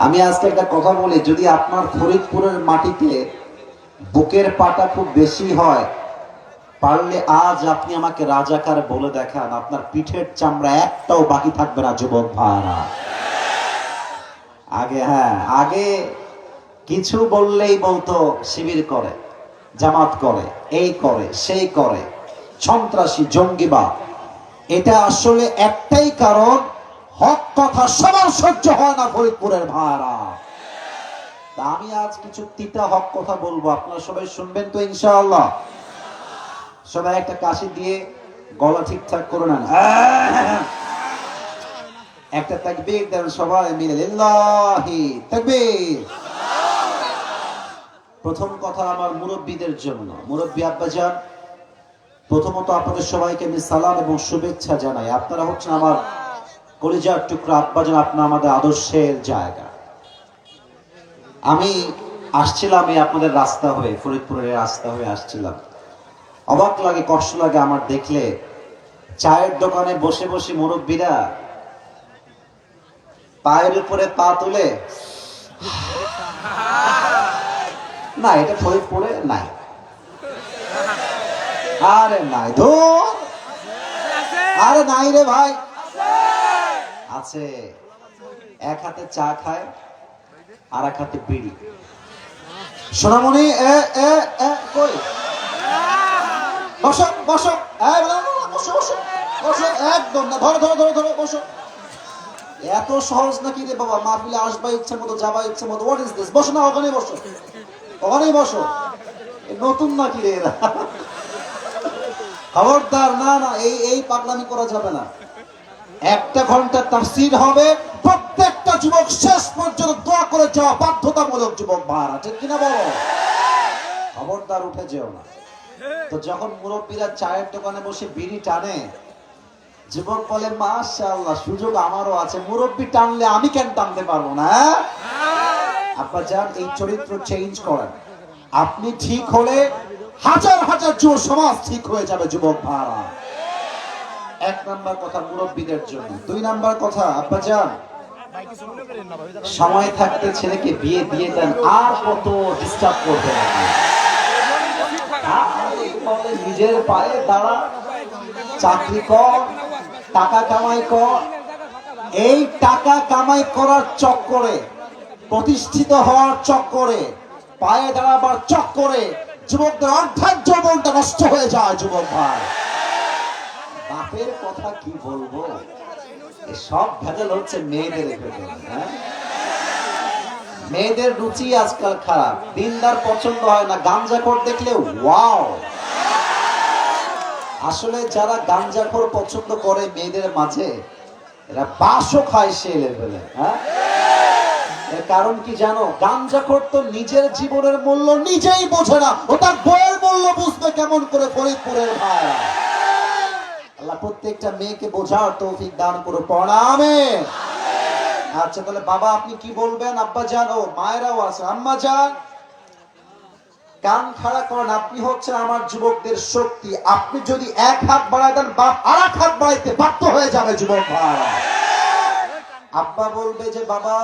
আমি আজকে একটা কথা বলি, যদি আপনার ফরিদপুরের মাটিতে বুকের পাটা খুব বেশি হয়, পারলে আজ আপনি আমাকে রাজাকার বলে দেখান, আপনার পিঠের চামড়া একটাও বাকি থাকবে না যুবক ভাইরা। আগে কিছু বললেই বলতো শিবির করে, জামাত করে, এই করে, সেই করে, সন্ত্রাসী, জঙ্গিবাদ। এটা আসলে একটাই কারণ, হক কথা সবার সহ্য হয় না ফরিদপুরের ভাইরা। আমি আজ কিছু তিতা হক কথা বলবো, আপনারা সবাই শুনবেন তো ইনশাআল্লাহ। সবাই একটা কাশি দিয়ে গলা ঠিকঠাক করে নেন, একটা তাকবীর দেন সবাই মিলে, লিল্লাহি তাকবীর। প্রথম কথা আমার মুরব্বীদের জন্য, মুরব্বী আব্বাজান, প্রথমত আপনাদের সবাইকে আমি সালাম এবং শুভেচ্ছা জানাই। আপনারা হচ্ছেন আমার কলিজার টুকরা আব্বাজান, আপনারা আমাদের আদর্শের জায়গা। আমি আসছিলাম এই আপনাদের রাস্তা হয়ে, ফরিদপুরের রাস্তা হয়ে আসছিলাম। অবাক লাগে, কষ্ট লাগে আমার দেখলে, চায়ের দোকানে বসে বসে মুরব্বীরা পায়ের উপরে পা তুলে, না এটা ফরিদপুরে নাই, আরে নাই ধর, আরে নাই রে ভাই, আছে। এক হাতে চা খায় আর এক হাতে বিড়ি। সোনামণি কই, বসো বসো, বসো বসো বসো, একদম না, ধরো ধরো ধরো ধরো, বসো। এত সহজ নাকি রে বাবা, মাহফিলে আসবা ইচ্ছে মতো, যাবা ইচ্ছে মতো, হোয়াট ইজ দিস? বসো না, ওখানেই বসো, ওখানেই বসো। নতুন নাকি রে এরা? খবরদার, না না, এই পাগলামি করা যাবে না। একটা ঘন্টা তাফসীর হবে, প্রত্যেকটা যুবক শেষ পর্যন্ত দোয়া করে যাওয়া বাধ্যতামূলক যুবক ভাড়া, ঠিক কিনা বলো? খবরদার উঠে যেও না। তো যখন মুরব্বীরা চায়ের দোকানে বসে বিড়ি টানে, যুবক বলে মাশাআল্লাহ, সুযোগ আমারও আছে, মুরব্বী টানলে আমি কেন টানতে পারবো না? আব্বা যান, এই চরিত্র চেঞ্জ করেন। আপনি ঠিক হলে হাজার হাজার যুব সমাজ ঠিক হয়ে যাবে যুবক ভাড়া। এক নাম্বার কথা মুরব্বীদের জন্য। দুই নাম্বার কথা, আব্বা যান, সময় থাকতে ছেলেকে বিয়ে দিয়ে দেন, আর কত ডিস্টার্ব করবে না। নিজের পায়ে দাঁড়া, চাকরি কর, টাকা কামাই কর। এই টাকা কামাই করার চক্করে, প্রতিষ্ঠিত হওয়ার চক্করে, পায়ে দাঁড়াবার চক্করে যুবকদের অর্ধেক যৌবনটা নষ্ট হয়ে যায় যুবক ভাই। বাপের কথা কি বলবো, সব ভেজাল হচ্ছে মেয়েদের ভেতরে। মেয়েদের রুচি আজকাল খারাপ, দিনদার পছন্দ হয় না, গাঞ্জাখোর দেখলে ওয়াও। আসলে যারা গাঞ্জাখোর পছন্দ করে মেয়েদের মাঝে, এরা বাসও খায় সে লেভেলে। এর কারণ কি জানো? গাঞ্জাখোর তো নিজের জীবনের মূল্য নিজেই বোঝে না, ও তার বইয়ের মূল্য বুঝবে কেমন করে? ফরিদপুরের ভাই, আল্লাহ প্রত্যেকটা মেয়েকে বোঝার তৌফিক দান করো, পড়া আমিন। আচ্ছা, তাহলে বাবা আপনি কি বলবেন? আব্বা জান, ও মায়েরাও আছে, আম্মা জান কান খাড়া করেন। আপনি হচ্ছেন আমার যুবকদের শক্তি। আপনি যদি এক হাত বাড়ায় দেন, বাপ আর এক হাত বাড়াইতে বাধ্য হয়ে যাবে যুবক ভাই। আব্বা বলবে যে বাবা,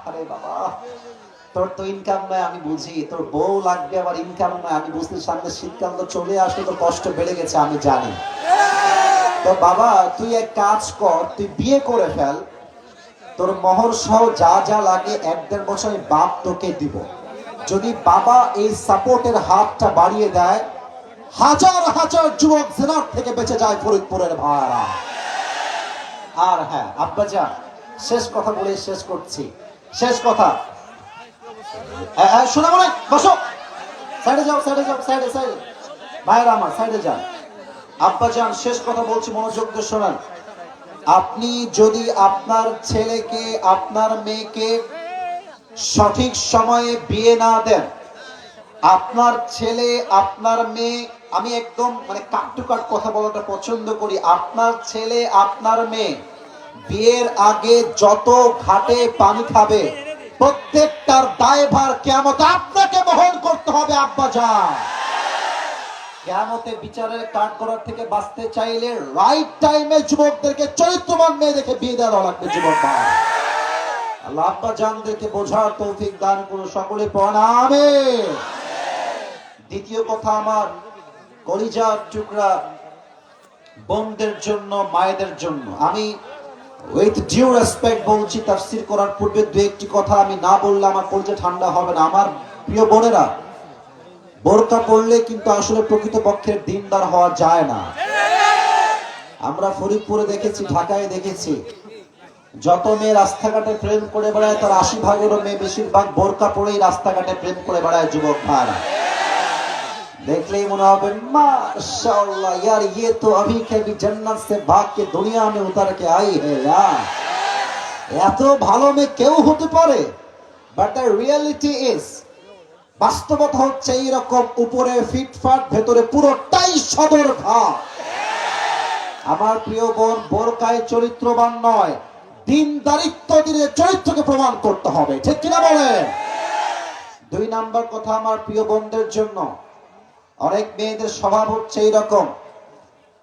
আরে বাবা তোর তো ইনকাম নাই, আমি বুঝি, তোর বউ লাগবে, আবার ইনকাম নাই, আমি বুঝতে, সামনে শীতকাল তো চলে আসলে, তো কষ্ট বেড়ে গেছে আমি জানি। তো বাবা তুই এক কাজ কর, তুই বিয়ে করে ফেল, তোর মোহর সহ যা যা লাগে 1-1.5 বছর বাপ তোকে দিব। যদি বাবা এই সাপোর্টের হাতটা বাড়িয়ে দেয়, হাজার হাজার যুবক জেনার থেকে বেঁচে যায় ফরিদপুরের ভাইরা। আর হ্যাঁ আব্বা যান, শেষ কথা বলে শেষ করছি, শেষ কথা, শোনা মনে, বসো, সাইডে যাও, সাইডে যাও, সাইডে সাইডে, ভাইরা আমার সাইডে যান। আব্বা যান, শেষ কথা বলছি, মনোযোগ দিয়ে শোনেন। আপনি যদি আপনার ছেলেকে, আপনার মেয়েকে সঠিক সময়ে বিয়ে না দেন, আপনার ছেলে, আপনার মেয়ে, আমি একদম কাট টু কাট কথা বলাটা পছন্দ করি, আপনার ছেলে, আপনার মেয়ে বিয়ের আগে যত ঘাটে পানি খাবে, প্রত্যেকটার দায়ভার কিয়ামতে আপনাকে বহন করতে হবে আব্বা যান। কিয়ামতে বিচারের কাঠ করার থেকে বাঁচতে চাইলে রাইট টাইমে যুবকদেরকে চরিত্রবান মেয়ে দেখে বিয়ে দেওয়া লাগবে যুবক ভাই। আল্লাহ আব্বা জানদেরকে বোঝার তৌফিক দান করুন, সকলে প্রণামে। দ্বিতীয় কথা, আমার কলিজার টুকরা বোনদের জন্য, মায়েদের জন্য আমি উইথ ডিউ রেসপেক্ট বলছি, তাফসীর করার পূর্বে দু একটি কথা আমি না বললে আমার কলিজা ঠান্ডা হবে না। আমার প্রিয় বোনেরা, বোরকা পরলে কিন্তু আসলে প্রকৃতপক্ষের দিনদার হওয়া যায় না। আমরা ফরিদপুরে দেখেছি, ঢাকায় দেখেছি, যত মেয়ে রাস্তাঘাটে প্রেম করে বেড়ায় তার 80 ভাগেরও মেয়ে বেশিরভাগ বোরকা পরেই রাস্তাঘাটে প্রেম করে বেড়ায় যুবক ভাইরা। देखले मने होबे माशाअल्लाह यार, ये तो अभी के भी जन्नत से भाग के दुनिया में उतर के आई है यार। এত ভালো মেয়ে কেউ হতে পারে, বাট দ্য রিয়ালিটি ইজ, বাস্তবতা হচ্ছে এইরকম, উপরে ফিটফাট, ভেতরে পুরোটাই সদর ঘাট। আমার প্রিয় বোন, বোরকায় চরিত্রবান নয়, দিনদারিত্ব দিয়ে চরিত্রকে প্রমাণ করতে হবে, ঠিক কিনা বলেন? 2 নাম্বার কথা আমার প্রিয় বোনদের জন্য, অনেক মেয়েদের স্বভাব হচ্ছে এইরকম,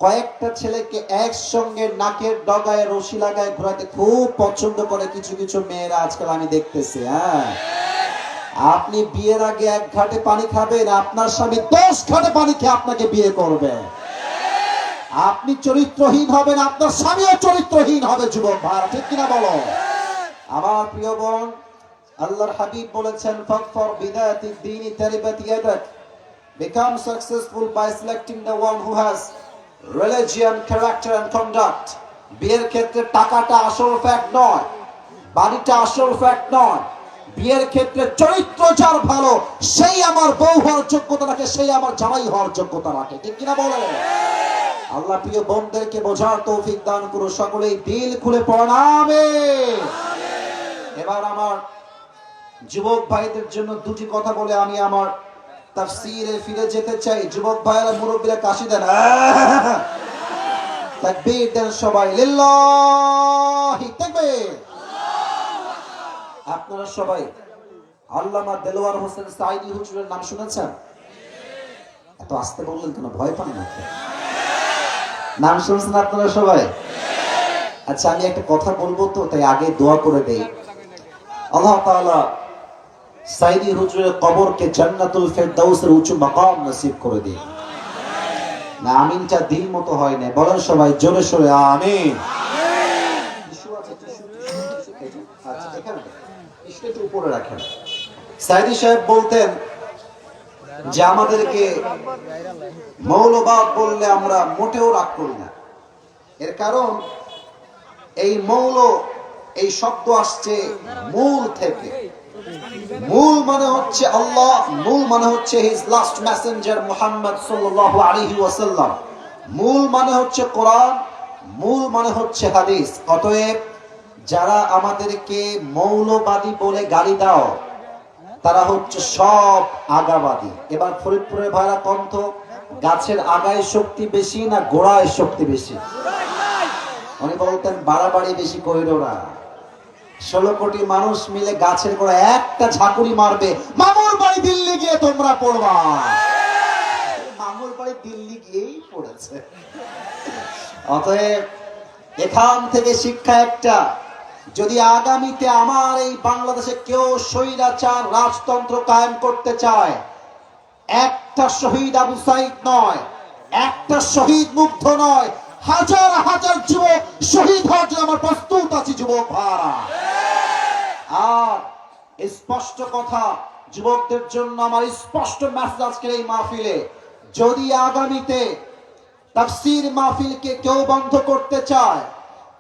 কয়েকটা ছেলেকে একসঙ্গে নাকের ডগায় রশি লাগায় ঘোরাতে খুব পছন্দ করে কিছু কিছু মেয়েরা আজকাল আমি দেখতেছি। হ্যাঁ, আপনি বিয়ের আগে 1 ঘাটে পানি খাবেন, আপনার স্বামী 10 ঘাটে পানি খেয়ে আপনাকে বিয়ে করবে। আপনি চরিত্রহীন হবেন, আপনার স্বামীও চরিত্রহীন হবে যুবক ভাইরা, ঠিক কিনা বলো? আমার প্রিয় বোন, আল্লাহর হাবিব বলেছেন, ফাকফর বিদাতি দ্বীনি তারিবাত ইয়াদাক, become successful by selecting the one who has religion, character and conduct. বিয়ের ক্ষেত্রে টাকাটা আসল ফ্যাক্ট নয়, বাড়িটা আসল ফ্যাক্ট নয়, বিয়ের ক্ষেত্রে চরিত্র যার ভালো সেই আমার বউ হওয়ার যোগ্যতা রাখে, সেই আমার জামাই হওয়ার যোগ্যতা রাখে, ঠিক কিনা বলে? আল্লাহ প্রিয় বোনদেরকে বোঝার তৌফিক দান করুন, সকলেই দিল খুলে প্রণামে। এবার আমার যুবক ভাইদের জন্য 2টি কথা বলে আমি আমার তাফসীরে ফিরে যেতে চাই। যুবক ভাইরা, মুরব্বীরা কাশি দেন, তাকবীর দেন সবাই, লিল্লাহি তাকবীর। আপনারা সবাই আল্লামা দেলোয়ার হোসেন সাঈদী হুজুরের নাম শুনেছেন? এত আস্তে বললেন কেন, ভয় পান নাকি? নাম শুনছেন আপনারা সবাই? আচ্ছা, আমি একটা কথা বলবো তো, তাই আগে দোয়া করে দেই, আল্লাহ তাআলা সাঈদী হুজুরের কবরকে জান্নাতুল ফেরদাউসের উঁচু মাকাম নসিব করে দিন। না, আমিনটা দিল মতো হয় না, বলেন সবাই জোরে সোরে আমিন। একটু উপরে রাখেন। সাঈদী সাহেব বলতেন যে আমাদেরকে মৌলবাদ বললে আমরা মোটেও রাগ করি না। এর কারণ এই মৌল, এই শব্দ আসছে মূল থেকে। মূল মানে হচ্ছে আল্লাহ, মূল মানে হচ্ছে হিজ লাস্ট মেসেঞ্জার মুহাম্মদ সাল্লাল্লাহু আলাইহি ওয়াসাল্লাম, মূল মানে হচ্ছে কোরআন, মূল মানে হচ্ছে হাদিস। অতএব যারা আমাদেরকে মৌলবাদী বলে গালি দাও, তারা হচ্ছে সব আগাবাদী। এবার ফরিদপুরের ভাইরা কণ্ঠ, গাছের আগায় শক্তি বেশি না গোড়ায় শক্তি বেশি? উনি বলতেন বাড়াবাড়ি বেশি কইরো না, 16 কোটি মানুষ মিলে গাছের গোড়া একটা ঝাঁকুনি মারবে, মামুর বাড়ি দিল্লি গিয়ে তোমরা পড়বা। মামুর বাড়ি দিল্লি গিয়েই পড়েছে। অতএব এখান থেকে শিক্ষা একটা, যদি আগামীতে আমার এই বাংলাদেশে কেউ স্বৈরাচার রাজতন্ত্র কায়েম করতে চায়, একটা শহীদ আবু সাঈদ নয়, একটা শহীদ মুগ্ধ নয়, হাজার হাজার যুবক শহীদ হওয়ার জন্য আমার প্রস্তুত আছি যুবক ভাইরা। আর স্পষ্ট কথা, যুবকদের জন্য আমার স্পষ্ট মেসেজ আজকের এই মাহফিলে, যদি আগামীতে তাফসীর মাহফিলকে কেউ বন্ধ করতে চায়,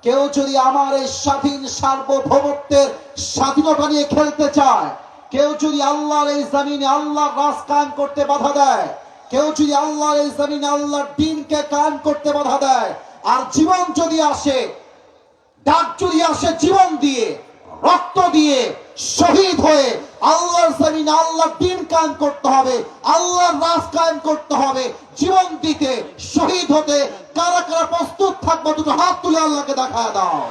কেউ যদি আমার এই স্বাধীন সার্বভৌমত্বের স্বাধীনতা নিয়ে খেলতে চায়, কেউ যদি আল্লাহর এই জমিনে আল্লাহর রাজ কায়েম করতে বাধা দেয়, কেউ যদি আল্লাহর এই জমিনে আল্লাহর দ্বীনকে কায়েম করতে বাধা দেয়, আর জীবন যদি আসে, ডাক যদি আসে জীবন দিয়ে, রক্ত দিয়ে, শহীদ হয়ে আল্লাহর জমিনে আল্লাহর দ্বীন কায়েম করতে হবে, আল্লাহর রাজ কায়েম করতে হবে, জীবন দিতে, শহীদ হতে কারা কারা প্রস্তুত থাকবে? দুটো হাত তুলে আল্লাহকে দেখায় দাও।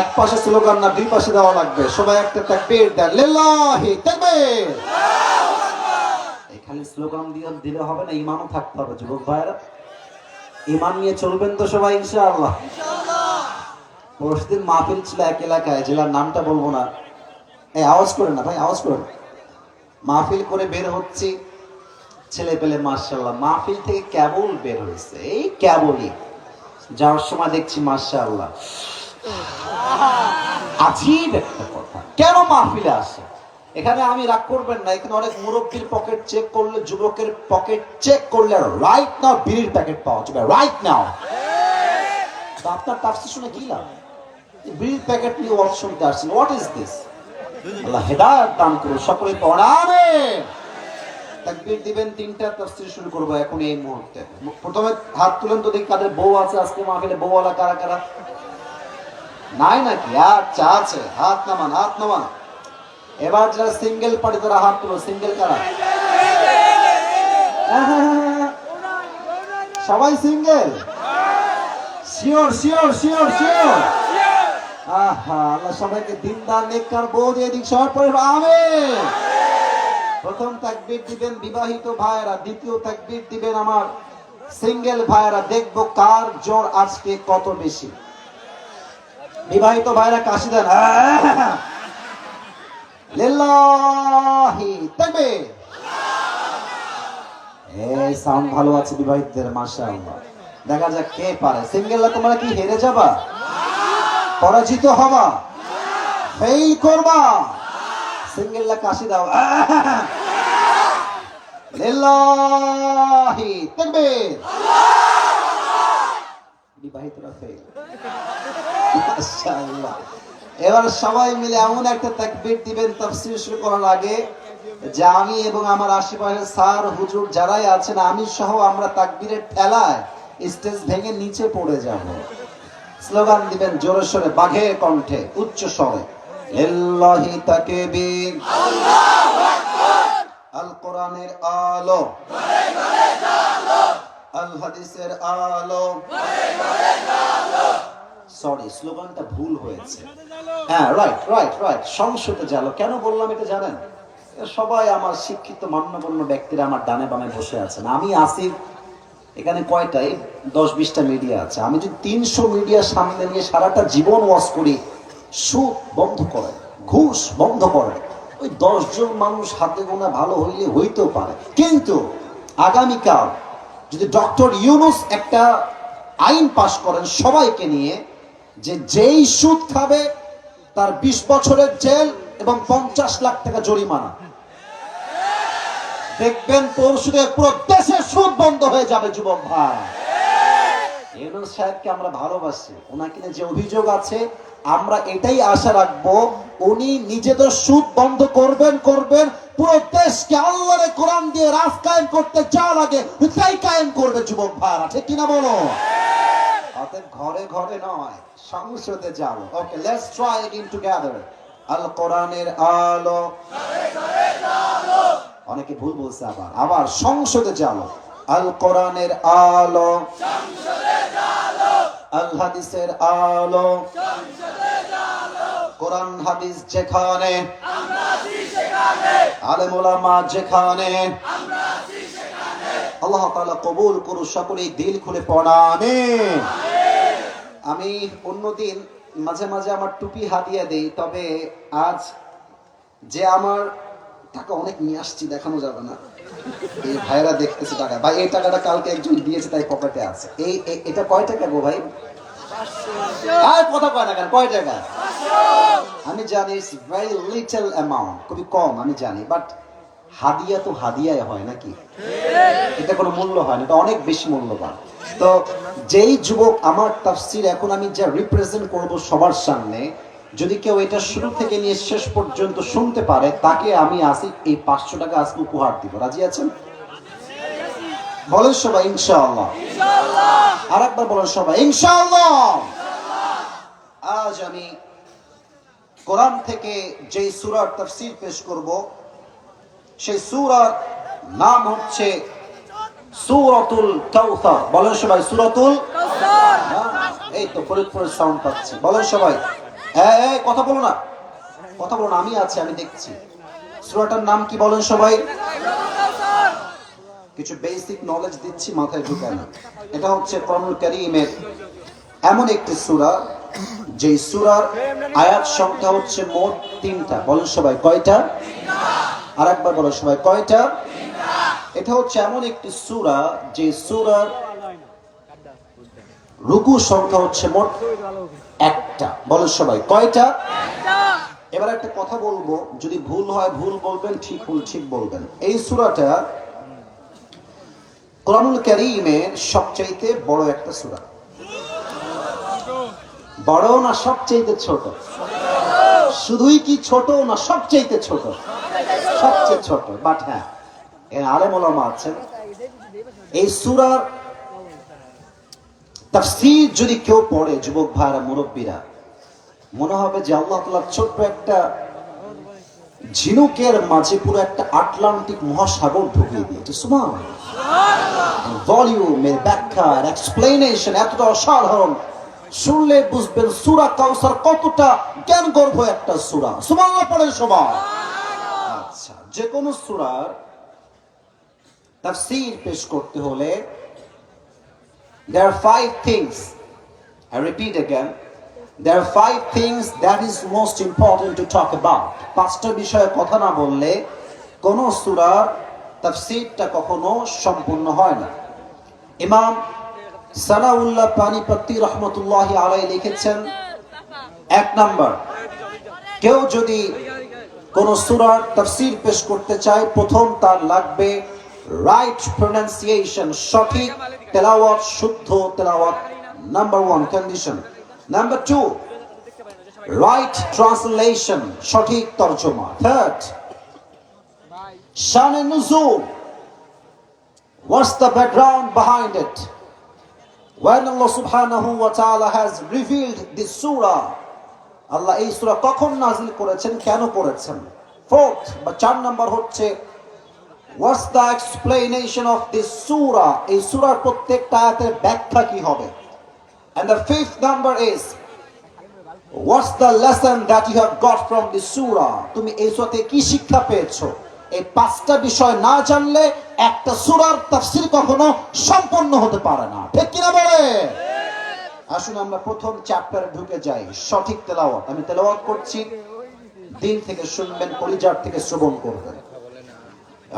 এক পাশে স্লোগান না, 2 পাশে দেওয়া লাগবে। সবাই একটা তাকবীর দেন, লিল্লাহি তাকবীর। খালি স্লোগান দিয়ে দিলে হবে না, ইমানও থাকতে হবে যুবক ভাইরা। ইমান নিয়ে চলবেন তো সবাই ইনশাআল্লাহ। পরশুদিন মাহফিল ছিল এক এলাকায়, জেলার নামটা বলবো না, এই আওয়াজ করেন না ভাই, আওয়াজ করেন। মাহফিল করে বের হচ্ছি, ছেলে পেলে মাশাআল্লাহ মাহফিল থেকে কেবল বের হয়েছে, এই কেবলই যাওয়ার সময় দেখছি মাশাআল্লাহ। আজীব একটা কথা, কেন মাহফিলে আসে? এখানে আমি রাগ করবেন না, এখানে অনেক মুরব্বীর পকেট চেক করলে, যুবকের পকেট চেক করলে রাইট নাও বিড়ির প্যাকেট পাওয়া যাবে, রাইট নাও। আপনার তাফসীর শুনে কি লাভ? বিড়ির প্যাকেট নিয়ে ওয়াজ শুনতে আসছেন, হোয়াট ইজ দিস? আল্লাহ হেদায়েত দান করুন, সকলে পড়া আমিন। তাকবীর দিবেন, তিনটা তাফসীর শুরু করব এখন এই মুহূর্তে। প্রথমে হাত তুলেন তো দেখি কাদের বউ আছে আজকে মাহফিলে, বউওয়ালা কারা কারা? নাই নাকি? আচ্ছা আছে, হাত নামান, হাত নামান। এবার যারা সিঙ্গেল পার্টি তারা হাত তুলো, সিঙ্গেল কারা? সবাই single? Sure sure sure sure. Allah সবাইকে দিনদার নেককার বউ দিয়ে দিক, সবার পরে আমিন। প্রথম তাকবীর দিবেন বিবাহিত ভাইয়েরা, দ্বিতীয় তাকবীর দিবেন আমার সিঙ্গেল ভাইয়েরা। দেখবো কার জোর আজকে কত বেশি। বিবাহিত ভাইয়েরা কাশি দেন, লিল্লাহি তাকবীর। এই সাউন্ড ভালো আছে বিবাহিতদের, মাশাআল্লাহ। দেখা যাক কে পারে। সিঙ্গেলরা তোমরা কি হেরে যাবা? পরাজিত হবা? ফেল করবা? সিঙ্গেলরা কাশি দাও, লিল্লাহি তাকবীর। বিবাহিতরা ফেল, মাশাআল্লাহ। এবার সবাই মিলে এমন একটা তাকবীর দিবেন তাফসীর শুরু করার আগে যে আমি এবং আমার আশেপাশের স্যার হুজুর যারাই আছেন, আমি সহ আমরা তাকবীরের ঠেলায় স্টেজ ভেঙে নিচে পড়ে যাব। স্লোগান দিবেন জোরে সোরে, বাঘের কণ্ঠে, উচ্চ স্বরে, লিল্লাহি তাকবীর, আল্লাহু আকবার। আল কোরআনের আলো ঘরে ঘরে জ্বালো, আল হাদিসের আলো ঘরে ঘরে জ্বালো। সরি, স্লোগানটা ভুল হয়েছে। হ্যাঁ, রাইট রাইট রাইট, সংসদে জ্বালো। কেন বললাম এটা জানেন? সবাই আমার শিক্ষিত মান্যগণ্য ব্যক্তিরা আমার ডানে বামে বসে আছেন, আমি আসিফ। এখানে কয়টাই 10-20টা মিডিয়া আছে। আমি যদি 300 মিডিয়া সামনে নিয়ে সারাটা জীবন ওয়াজ করি, সুদ বন্ধ করে, ঘুষ বন্ধ করে, ওই 10 জন মানুষ হাতে গোনা ভালো হইলে হইতেও পারে। কিন্তু আগামীকাল যদি ডক্টর ইউনূস একটা আইন পাশ করেন সবাইকে নিয়ে, যে যেই সুদ খাবে তার 20 বছরের জেল এবং 50 লাখ টাকা জরিমানা, দেখবেন পরশুদিন পুরো দেশে সুদ বন্ধ হয়ে যাবে। যুবক ভাই, ইউনূস সাহেবকে আমরা ভালোবাসি, ওনাকে নিয়ে যে অভিযোগ আছে আমরা এটাই আশা রাখবো, উনি নিজেদের সুদ বন্ধ করবেন, পুরো দেশকে আল্লাহর কোরআন দিয়ে রাজ কায়েম করতে যা লাগে তাই কায়েম করবে। যুবক ভাইরা ঠিক কিনা বলো? অতএব ঘরে ঘরে নয়, সংসদে যাও। ওকে, লেটস ট্রাই এগেইন টুগেদার। আল কোরআনের আলো ঘরে ঘরে জ্বালো। অনেকে ভুল বলছে, আবার সংসদে জ্বালো। আল কোরআনের আলো সংসদে জ্বালো, আল হাদিসের আলো সংসদে জ্বালো। কোরআন হাদিস যেখানে আমরা আছি সেখানে, আলেম ওলামা যেখানে আমরা আছি সেখানে। আল্লাহ তাআলা কবুল করুন, সকলেই দিল খুলে পড়া আমিন। আমি অন্যদিন মাঝে মাঝে আমার টুপি হাদিয়া দেই, তবে আজ যে আমার টাকা অনেক নিয়ে আসছি, দেখানো যাবে না, এই ভাইরা দেখতেছে টাকা। ভাই এই টাকাটা কালকে একজন দিয়েছে, তাই পকেটে আছে। এটা কয় টাকা গো ভাই? আর কথা কয় না কেন? কয় টাকা? আমি জানি ইটস ভেরি লিটল অ্যামাউন্ট, খুবই কম, আমি জানি, বাট হাদিয়া তো হাদিয়াই হয় নাকি? এটা কোনো মূল্য হয় না, এটা অনেক বেশি মূল্যবান। তো যেই যুবক আমার তাফসীর এখন আমি যা রিপ্রেজেন্ট করব সবার সামনে, যদি কেউ এটা শুরু থেকে নিয়ে শেষ পর্যন্ত শুনতে পারে, তাকে আমি আসিফ এই 500 টাকা আজকে উপহার দিব। রাজি আছেন? বলেন সবাই ইনশাআল্লাহ। আর একবার বলেন সবাই ইনশাআল্লাহ। আজ আমি কোরআন থেকে যে সূরার তাফসীর পেশ করব, সেই সূরার নাম হচ্ছে সূরাতুল কাউসার। বলেন সবাই সূরাতুল কাউসার। এই তো ফরিদপুরের সাউন্ড পাচ্ছি, বলেন সবাই। এই কথা বলো না, কথা বলো না, আমি আছি, আমি দেখছি। সূরাটার নাম কি বলেন সবাই? কিছু বেসিক নলেজ দিচ্ছি, মাথায় ঢুকে না। এটা হচ্ছে কোরআনুল কারীমের এমন একটি সূরা, যে সূরার আয়াত সংখ্যা হচ্ছে মোট 3টা। বলেন সবাই কয়টা? আর একবার বলো সবাই কয়টা? এটা হচ্ছে এমন একটি সূরা যে সূরার রুকু সংখ্যা হচ্ছে মোট 1টা। বলেন সবাই কয়টা? এবার একটা কথা বলবো, যদি ভুল হয় ভুল বলবেন, ঠিক হলে ঠিক বলবেন। এই সূরাটা কোরআনুল কারীমের সবচাইতে বড় একটা সূরা। বড় না সবচাইতে ছোট? শুধুই কি ছোট না সবচাইতে ছোট? সবচেয়ে ছোট। বাট হ্যাঁ, আলেম ওলামা আছেন, এই সূরার তাফসীর যদি কেউ পড়ে, যুবক ভাইরা, মুরব্বীরা, মনে হবে যে আল্লাহ তাআলা ছোট্ট একটা ঝিনুকের মাঝে পুরো একটা আটলান্টিক মহাসাগর ঢুকিয়ে দিয়েছে। সুবহানাল্লাহ। ভলিউমের ব্যাখ্যা আর এক্সপ্লেনেশন এতটা অসাধারণ, শুনলে বুঝবেন সূরা কাউসার কতটা জ্ঞান গর্ভ একটা সূরা। সুবহানাল্লাহ পড়েন সবাই। আচ্ছা, যে কোন সূরার তাফসীর পেশ করতে হলে there are 5 things, I repeat again, there are 5 things that is most important to talk about. 5টা বিষয়ে কথা না বললে কোন সূরার তাফসীরটা কখনো সম্পূর্ণ হয় না। ইমাম সানাউল্লাহ পানিপত্তি রহমতুল্লাহি আলাইহি লিখেছেন, 1 নাম্বার, কেউ যদি কোন সূরার তাফসীর পেশ করতে চায়, প্রথম তার লাগবে রাইট প্রনাউন্সিয়েশন, সঠিক তেলাওয়াত, শুদ্ধ তেলাওয়াত। Number 1 condition. Number 2, right translation, সঠিক তরজমা। থার্ড, শানে নুজুল, what's the background behind it? When Allah subhanahu wa ta'ala has revealed this surah, আল্লাহ এই সূরা কখন নাযিল করেছেন, কেন করেছেন। ফোর্থ বা 4 নাম্বার হচ্ছে what's the explanation of this surah, এই সূরার প্রত্যেকটা আয়াতের ব্যাখ্যা কি হবে। And the 5th number is what's the lesson that you have got from this surah, তুমি এই সূরা থেকে কি শিক্ষা পেয়েছো। এই 5টা বিষয় না জানলে একটা সূরার তাফসীর কখনো সম্পূর্ণ হতে পারে না। ঠিক কি না বলে? আসুন আমরা প্রথম চ্যাপ্টারে ঢুকে যাই, সঠিক তেলাওয়াত। আমি তেলাওয়াত করছি, দিল থেকে শুনবেন, কলিজার থেকে শ্রবণ করবেন।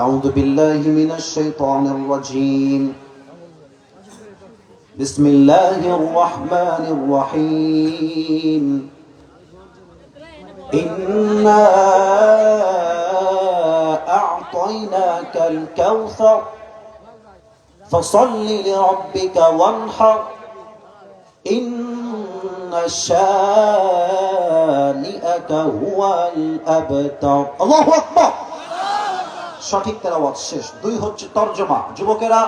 আউযু বিল্লাহি মিনাশ শাইতানির রাজীম, বিসমিল্লাহির রাহমানির রহিম। ইন্না আ'তাইনাকাল কাউসার ফাসাল্লি লিরাব্বিকা ওয়ানহার ইন্না শানিআকা হুয়াল আবতার। আল্লাহু আকবার। সঠিক তেলাওয়াত শেষ। 2 হচ্ছে তরজমা। যুবকেরা,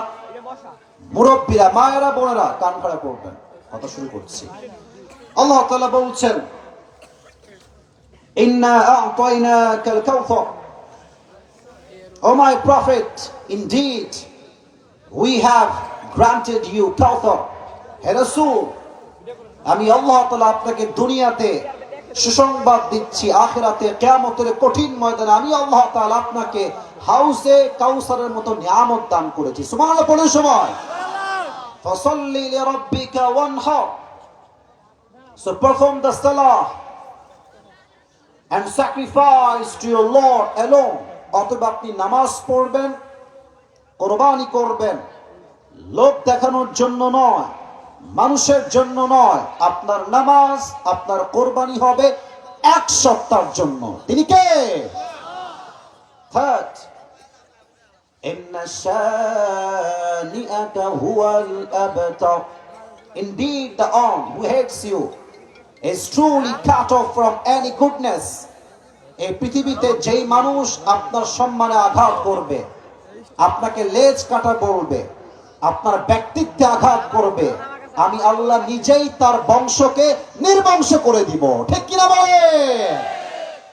মুরব্বীরা, মায়েরা, বোনেরা, কান খাড়া করবেন, কথা শুরু করছি। আল্লাহ তাআলা বলছেন, ইন্না আ'তাইনাকাল কাউসার, O my prophet, indeed we have granted you Kawthar. হে রাসূল, আমি আল্লাহ তাআলা আপনাকে দুনিয়াতে সুসংবাদ দিচ্ছি, আখিরাতে কিয়ামতের কঠিন ময়দানে আমি আল্লাহ তাআলা আপনাকে হাউজে কাউসারের মতো নিয়ামত দান করেছি। সুবহানাল্লাহ পড়ুন সবাই। ফাসাল্লি লিরাব্বিকা ওয়ানহার, so perform the salah and sacrifice to your Lord alone. অতএব আপনি নামাজ পড়বেন, কোরবানি করবেন, লোক দেখানোর জন্য নয়, মানুষের জন্য নয়। আপনার নামাজ, আপনার কোরবানি হবে এক সত্তার জন্য। তিনি কে? থার্ড, ইন্না শানিআকা হুয়াল আবতার, indeed the one who hates you is truly cut off from any goodness. এই পৃথিবীতে যেই মানুষ আপনার সম্মানে আঘাত করবে, আপনাকে লেজ কাটা বলবে, আপনার ব্যক্তিত্বে আঘাত করবে, আমি আল্লাহ নিজেই তার বংশকে নির্বংশ করে দিব। ঠিক কিনা বলে?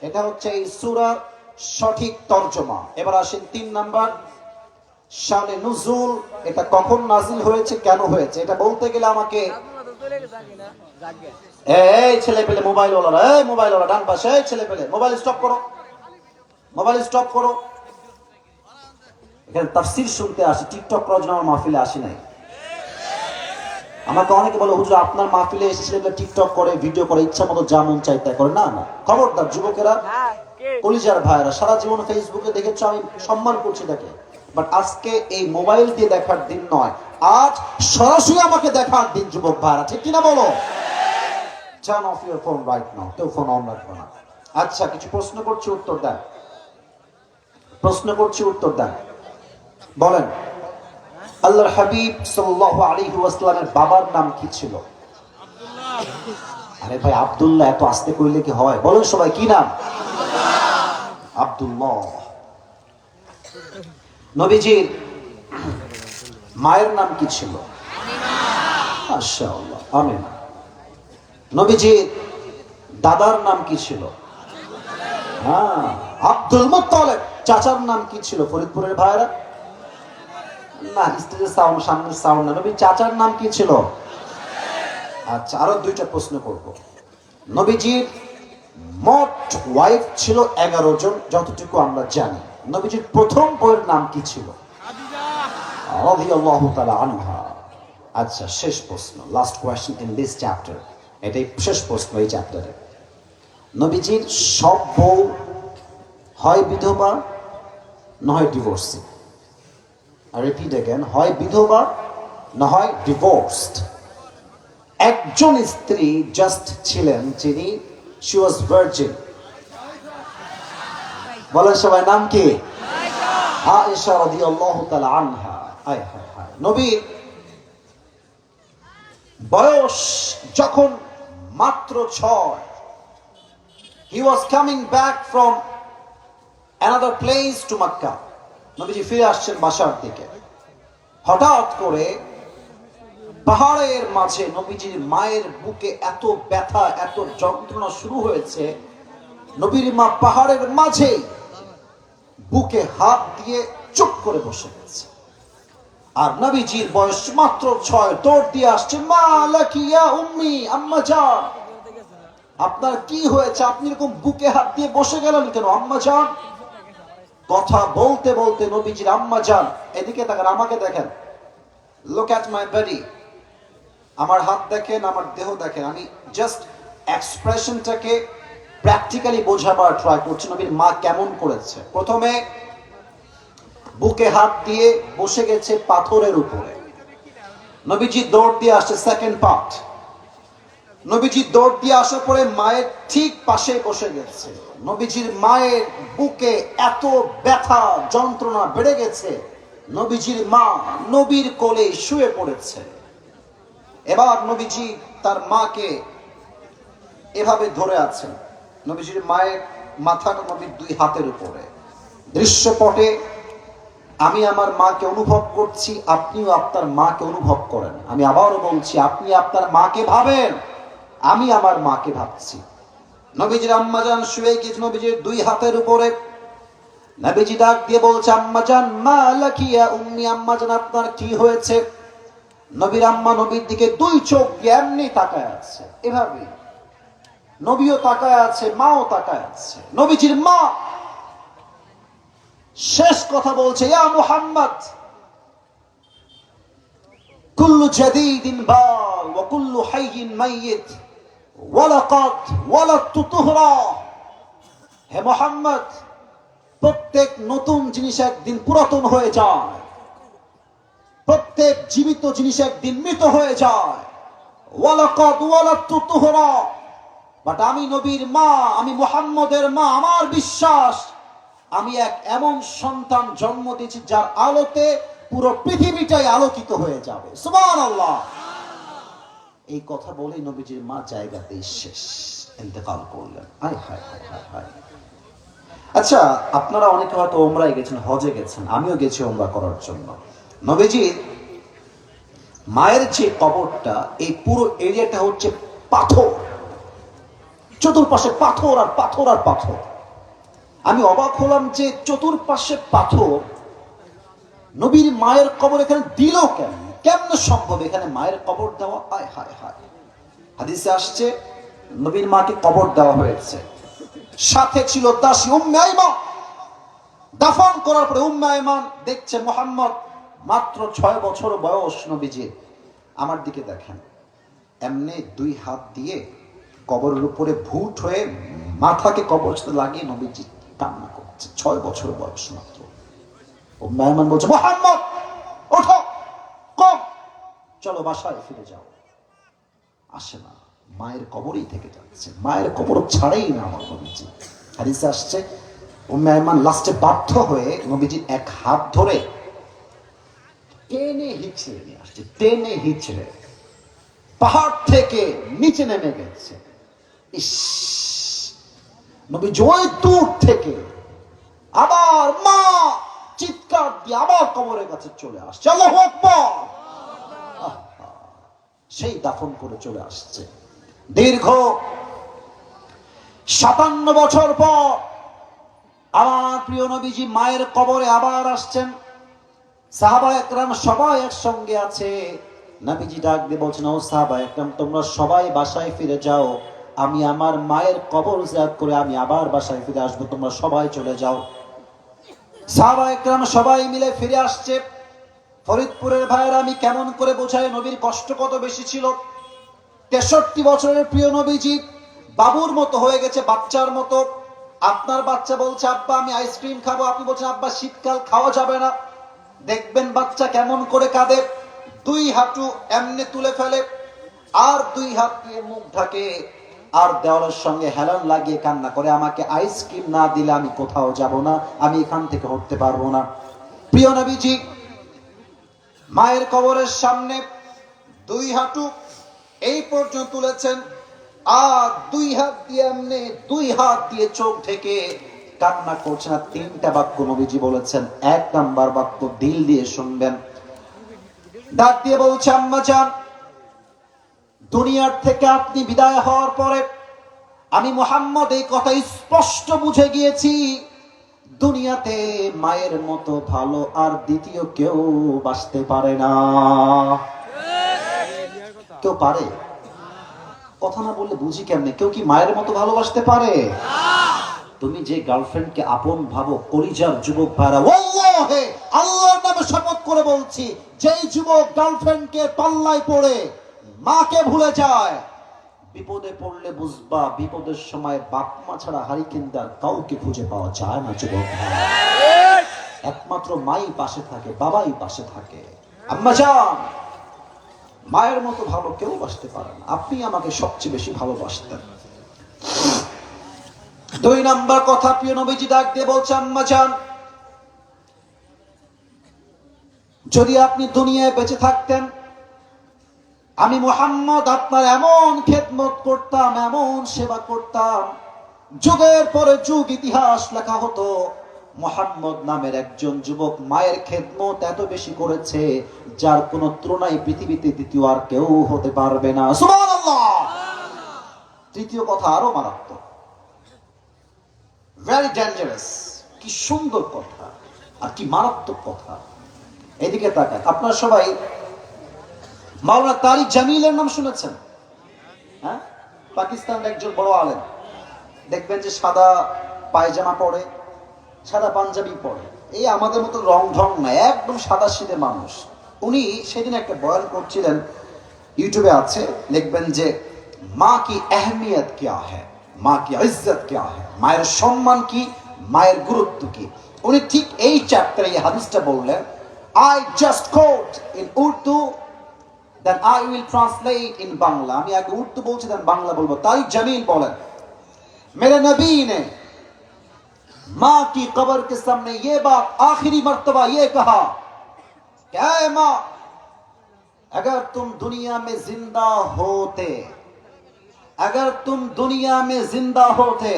এটা হচ্ছে এই সূরার সঠিক তরজমা। এবার আসেন 3 নাম্বার, শানে নুজুল। এটা কখন নাজিল হয়েছে, কেন হয়েছে, এটা বলতে গেলে আমাকে এই ছেলে পেলে মোবাইল ওয়ালারা, এই মোবাইল ওয়ালা ডান পাশে, এই ছেলে পেলে মোবাইল স্টপ করো, মোবাইল স্টপ করো। এখানে তাফসীর শুনতে আসি, টিকটক করার জন্য আমার মাহফিলে আসি নাই। আমাকে অনেকে বলে, হুজুর আপনার মাহফিলে এসেছিলেন টিকটক করে, ভিডিও করে, ইচ্ছা মতো যা মন চাই তাই করে। না না, খবরদার যুবকেরা, কলিজার ভাইয়েরা, সারা জীবন ফেসবুকে দেখেছো, আমি সম্মান করছি তাকে, বাট আজকে এই মোবাইল দিয়ে দেখার দিন নয়, আজ সরাসরি আমাকে দেখার দিন যুবক ভাইরা, ঠিক কিনা বলো? Turn off your phone right now. কেউ ফোন অন রাখবে না। আচ্ছা, কিছু প্রশ্ন করছি, উত্তর দেন। প্রশ্ন করছি, উত্তর দেন। বলেন, আল্লাহর হাবিব সাল্লাল্লাহু আলাইহি ওয়াসাল্লামের বাবার নাম কি ছিল? আরে ভাই, আব্দুল্লাহ এত আস্তে কইলে কি হয়? বলেন সবাই, কি নাম? আব্দুল্লাহ। নবীজির মায়ের নাম কি ছিল? মাশাআল্লাহ, আমিনা। নবীজির দাদার নাম কি ছিল? হ্যাঁ, আব্দুল মুত্তালিব। চাচার নাম কি ছিল? ফরিদপুরের ভাইরা না, স্টেজের সাউন্ড, সামনের সাউন্ড না। নবীর চাচার নাম কি ছিল? আচ্ছা, আরো দুইটা প্রশ্ন করব। নবীজির মোট ওয়াইফ ছিল 11 জন, যতটুকু আমরা জানি। নবীজির প্রথম বউয়ের নাম কি ছিল? রাদিয়াল্লাহু তাআলা আনহা। আচ্ছা, শেষ প্রশ্ন, last question in this chapter. এটাই শেষ প্রশ্ন এই চ্যাপ্টারে। নবীজির সব বউ হয় বিধবা, নয় ডিভোর্সি। I repeat again, হয় বিধবা না হয় ডিভোর্সড। একজন স্ত্রী জাস্ট ছিলেন, যিনি she was virgin। বলেন সবাই, নাম কি? আয়েশা রাদিয়াল্লাহু তাআলা আনহা। হায় হায় হায়। নবীর বয়স যখন মাত্র 6, he was coming back from another place to Makkah। নবীজি ফিরে আসছেন বাসার দিকে। হঠাৎ করে পাহাড়ের মাঝে নবীজির মায়ের বুকে এত ব্যথা, এত যন্ত্রণা শুরু হয়েছে, নবীর মা পাহাড়ের মাঝে বুকে হাত দিয়ে চুপ করে বসে গেছে। আর নবীজির বয়স মাত্র 6, দৌড় দিয়ে আসছে, মা লাকি ইয়া উম্মি, আম্মা জান, আপনার কি হয়েছে? আপনি এরকম বুকে হাত দিয়ে বসে গেলেন কেন আম্মা জান? কথা বলতে বলতে নবীজির আম্মা জান, এদিকে তাকান, আমাকে দেখেন, লুক অ্যাট মাই বডি, আমার হাত দেখেন, আমার দেহ দেখেন। আমি জাস্ট এক্সপ্রেশনটাকে প্র্যাকটিক্যালি বোঝাবার ট্রাই করছি নবীর মা কেমন করেছে। প্রথমে বুকে হাত দিয়ে বসে গেছে পাথরের উপরে। নবীজি দৌড় দিয়ে আসছে সেকেন্ড পার্ট। নবীজি দৌড় দিয়ে আসার পরে মায়ের ঠিক পাশে বসে গেছে। নবীজির মায়ের বুকে এত ব্যথা যন্ত্রণা বেড়ে গেছে, নবীজির মা নবীর কোলে শুয়ে পড়েছে। এবার নবীজি তার মাকে এভাবে ধরে আছেন। নবীজির মায়ের মাথাটা নবীর 2 হাতের উপরে। দৃশ্যপটে আমি আমার মাকে অনুভব করছি, আপনিও আপনার মাকে অনুভব করেন। আমি আবারও বলছি, আপনি আপনার মাকে ভাবেন, আমি আমার মাকে ভাবছি। নবীজির আম্মাজান শুয়ে গিয়েছে নবীজির 2 হাতের উপরে। নবীজি ডাক দিয়ে বলছে, আম্মাজান মা লাকি ইয়া উম্মি, আম্মাজান আপনার কি হয়েছে? নবীর আম্মা নবীর দিকে 2 চোখ দিয়ে এমনি তাকায় আছে, এভাবে। নবীও তাকায় আছে, মাও তাকায় আছে। নবীজির মা শেষ কথা বলছে, ইয়া মুহাম্মদ, কুল্লু জাদীদিন বাল ওয়া কুল্লু হাইয়িন মাইয়িত ওয়া লাকাদ ওয়ালাদতু তুহরা। হে মুহাম্মদ, প্রত্যেক নতুন জিনিস একদিন পুরাতন হয়ে যায়, প্রত্যেক জীবিত জিনিস একদিন মৃত হয়ে যায়। ওয়া লাকাদ ওয়ালাদতু তুহরা। বাট আমি নবীর মা, আমি মুহাম্মদের মা, আমার বিশ্বাস আমি এক এমন সন্তান জন্ম দিয়েছি যার আলোতে পুরো পৃথিবীটাই আলোকিত হয়ে যাবে। সুবহানাল্লাহ। এই কথা বলেই নবীজির মা জায়গাতেই শেষ, ইন্তেকাল করলেন। হায় হায় হায় হায় হায়। আচ্ছা, আপনারা অনেকে হয়তো ওমরায় গেছেন, হজে গেছেন, আমিও গেছি ওমরা করার জন্য। নবীজির মায়ের যে কবরটা, এই পুরো এরিয়াটা হচ্ছে পাথর, চতুর্পাশে পাথর আর পাথর আর পাথর। আমি অবাক হলাম যে চতুর্পাশে পাথর, নবীর মায়ের কবর এখানে দিল কেন? কেমনে সম্ভব এখানে মায়ের কবর দেওয়া? হায় হায় হায়। হাদিসে আসছে নবীর মাকে কবর দেওয়া হয়েছে, সাথে ছিল দাসী উম্মে আইমা। দাফন করার পরে উম্মে আয়মান দেখছে মুহাম্মদ মাত্র 6 বছর বয়স নবীজির। আমার দিকে দেখেন, এমনি 2 হাত দিয়ে কবরের উপরে ভুট হয়ে মাথাকে কবরের সাথে লাগিয়ে নবীজি কান্না করছে। 6 বছর বয়স মাত্র। উম্মে আয়মান বলছে, মুহাম্মদ ওঠো, কম, চলো বাসায় ফিরে যাও। আসে না, মায়ের কবরেই থেকে যাচ্ছে, মায়ের কবর ছাড়েই না আমার নবীজি। হাদিসে আসছে উম্মে আয়মান লাস্টে বাধ্য হয়ে নবীজির এক হাত ধরে টেনে হিচড়ে নিয়ে আসছে, টেনে হিচড়ে পাহাড় থেকে নিচে নেমে গেছে। ইস, নবীজি ওই দূর থেকে আবার মা চিৎকার দিয়ে আবার কবরের কাছে চলে আসছে। আল্লাহু আকবার। সেই দাফন করে চলে আসছে। দীর্ঘ 57 বছর পর আমার প্রিয় নবীজি মায়ের কবরে আবার আসছেন। সাহাবা একরাম সবাই একসঙ্গে আছে। নবীজি ডাক দিয়ে বলছেন, ও সাহাবা একরাম, তোমরা সবাই বাসায় ফিরে যাও, আমি আমার মায়ের কবর জিয়ারত করে আমি আবার বাসায় ফিরে আসবো, তোমরা সবাই চলে যাও। সাহাবা একরাম সবাই মিলে ফিরে আসছে। ফরিদপুরের ভাইয়েরা, আমি কেমন করে বোঝাই নবীর কষ্ট কত বেশি ছিল। 63 বছরের প্রিয় নবীজি বাবুর মতো হয়ে গেছে, বাচ্চার মতো। আপনার বাচ্চা বলছে, আব্বা আমি আইসক্রিম খাবো, আপনি বলছেন আব্বা শীতকাল খাওয়া যাবে না। দেখবেন বাচ্চা কেমন করে কাঁদে, 2 হাঁটু এমনি তুলে ফেলে, আর 2 হাত দিয়ে মুখ ঢাকে, আর দেওয়ালের সঙ্গে হেলান লাগিয়ে কান্না করে, আমাকে আইসক্রিম না দিলে আমি কোথাও যাব না, আমি এখান থেকে উঠতে পারবো না। প্রিয় নবীজি মায়ের কবরের সামনে 2 হাঁটু এই পর্যন্ত তুলেছেন, আর 2 হাত দিয়ে এমনি 2 হাত দিয়ে চোখ ঢেকে কান্না করছেন। আর 3টা বাক্য নবীজি বলেছেন। 1 নাম্বার বাক্য দিল দিয়ে শুনবেন। ডাক দিয়ে বলছে, আম্মা জান, দুনিয়ার থেকে আপনি বিদায় হওয়ার পরে আমি মুহাম্মদ এই কথা স্পষ্ট বুঝে গিয়েছি, দুনিয়াতে মায়ের মতো ভালো আর দ্বিতীয় কেউ বাসতে পারে না। কেউ পারে? কথা না বললে বুঝি কেমনে? কেউ কি মায়ের মতো ভালোবাসতে পারে? তুমি যে গার্লফ্রেন্ডকে আপন ভাবো, কলিজার যুবক ভাইরা, ওয়াল্লাহি আল্লাহর নামে শপথ করে বলছি, যেই যুবক গার্লফ্রেন্ডকে পাল্লায় পড়ে মাকে ভুলে যায়, বিপদে পড়লে বুঝবা বিপদের সময় বাপ মা ছাড়া হারিকেনদার কাউকে খুঁজে পাওয়া যায় না যুবক ভাই। একমাত্র মাই পাশে থাকে, বাবাই পাশে থাকে। আম্মা জান, মায়ের মতো ভালো কেউ বাসতে পারে না। আপনি আমাকে সবচেয়ে বেশি ভালোবাসতেন। 2 নাম্বার কথা প্রিয় নবীজি ডাক দিয়ে বলছে, আম্মা জান, যদি আপনি দুনিয়ায় বেঁচে থাকতেন, আমি মুহাম্মদ আপনার এমন খেদমত করতাম, এমন সেবা করতাম, যুগের পরে যুগ ইতিহাস লেখা হতো মুহাম্মদ নামের একজন যুবক মায়ের খেদমত এত বেশি করেছে, যার কোনো তুলনায় পৃথিবীতে দ্বিতীয় আর কেউ হতে পারবে না। সুবহানাল্লাহ। তৃতীয় কথা আরো মারাত্মক, ভেরি ডেঞ্জারাস। কি সুন্দর কথা আর কি মারাত্মক কথা। এদিকে তাকান, আপনারা সবাই মাওলানা তারিক জামিলের নাম শুনেছেন? হ্যাঁ, পাকিস্তানের একজন বড় আলেম। দেখবেন যে সাদা পায়জামা পরে, সাদা পাঞ্জাবি পরে, এই আমাদের মতো রং ঢং না, একদম সাদা সিধে মানুষ। উনি সেদিন একটা বয়ান করছিলেন, ইউটিউবে আছে, লিখবেন যে মা কি আহমিয়ত ক্যা হ্যায়, মা কি ইজ্জত ক্যা হ্যায়, মায়ের সম্মান কি, মায়ের গুরুত্ব কি। উনি ঠিক এই চ্যাপ্টারে এই হাদিসটা বললেন। I just quote in Urdu, then I will translate in Bangla. আমি আগে উর্দু বলছি, দেন বাংলা বলবো। তারিক জামিল বলেন, मेरे नबी ने माँ की कब्र के सामने ये बात आखिरी मर्तबा ये कहा कि ऐ माँ, अगर तुम दुनिया में जिंदा होते, अगर तुम दुनिया में जिंदा होते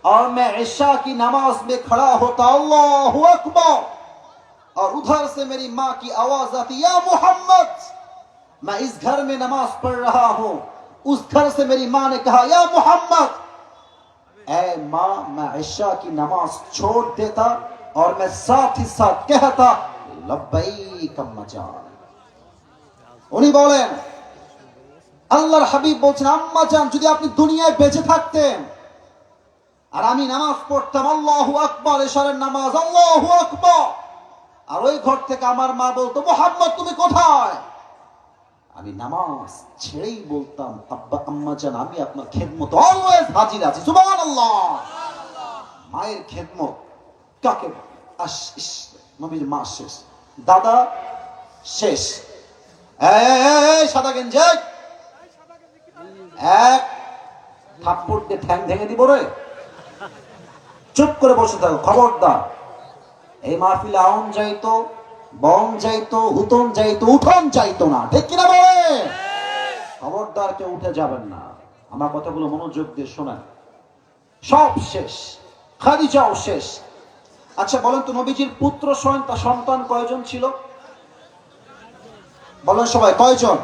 और मैं इशा की नमाज में खड़ा होता, अल्लाहु अकबर, और उधर से मेरी माँ की आवाज आती, या मोहम्मद, मैं इस घर में नमाज पढ़ रहा हूं, उस घर से मेरी माँ ने कहा, या मोहम्मद, ऐ माँ, मैं इशा की नमाज छोड़ देता और मैं साथ ही साथ कहता, लब्बैक अम्मा जान। উনি বলেন, আল্লাহর হাবিব বলছেন, আম্মা জান, যদি আপনি দুনিয়ায় বেঁচে থাকতেন, আর আমি নামাজ পড়তাম আল্লাহু আকবার, এশারের নামাজ, আল্লাহু আকবার। আর ওই ঘর থেকে আমার মা বলতো, মুহাম্মদ তুমি কোথায়? আমি নামাজ ছেড়েই বলতাম, আব্বা আম্মা জান আমি আপনার খেদমত অলওয়েজ হাজির আছি। সুবহানাল্লাহ। মায়ের খেদমত কাকে নবীর মা শেষ, দাদা শেষ। এই সাদা গেঞ্জি, এক থাপ্পড় দিয়ে ঠ্যাং ভেঙে দিব রে। চুপ করে বসে থাকো, খবরদার। এই মাহফিলে আউন যাইতো, বন যাইতো, হুতন যাইতো, উঠন যাইতো না, ঠিক কিনা বলে? খবরদার কেউ উঠে যাবেন না। আমার কথাগুলো মনোযোগ দিয়ে শোনেন। সব শেষ, খাদিজাও শেষ। আচ্ছা বলেন তো, নবীজির পুত্র সন্তান কয়জন ছিল? বলেন সবাই, কয়জন?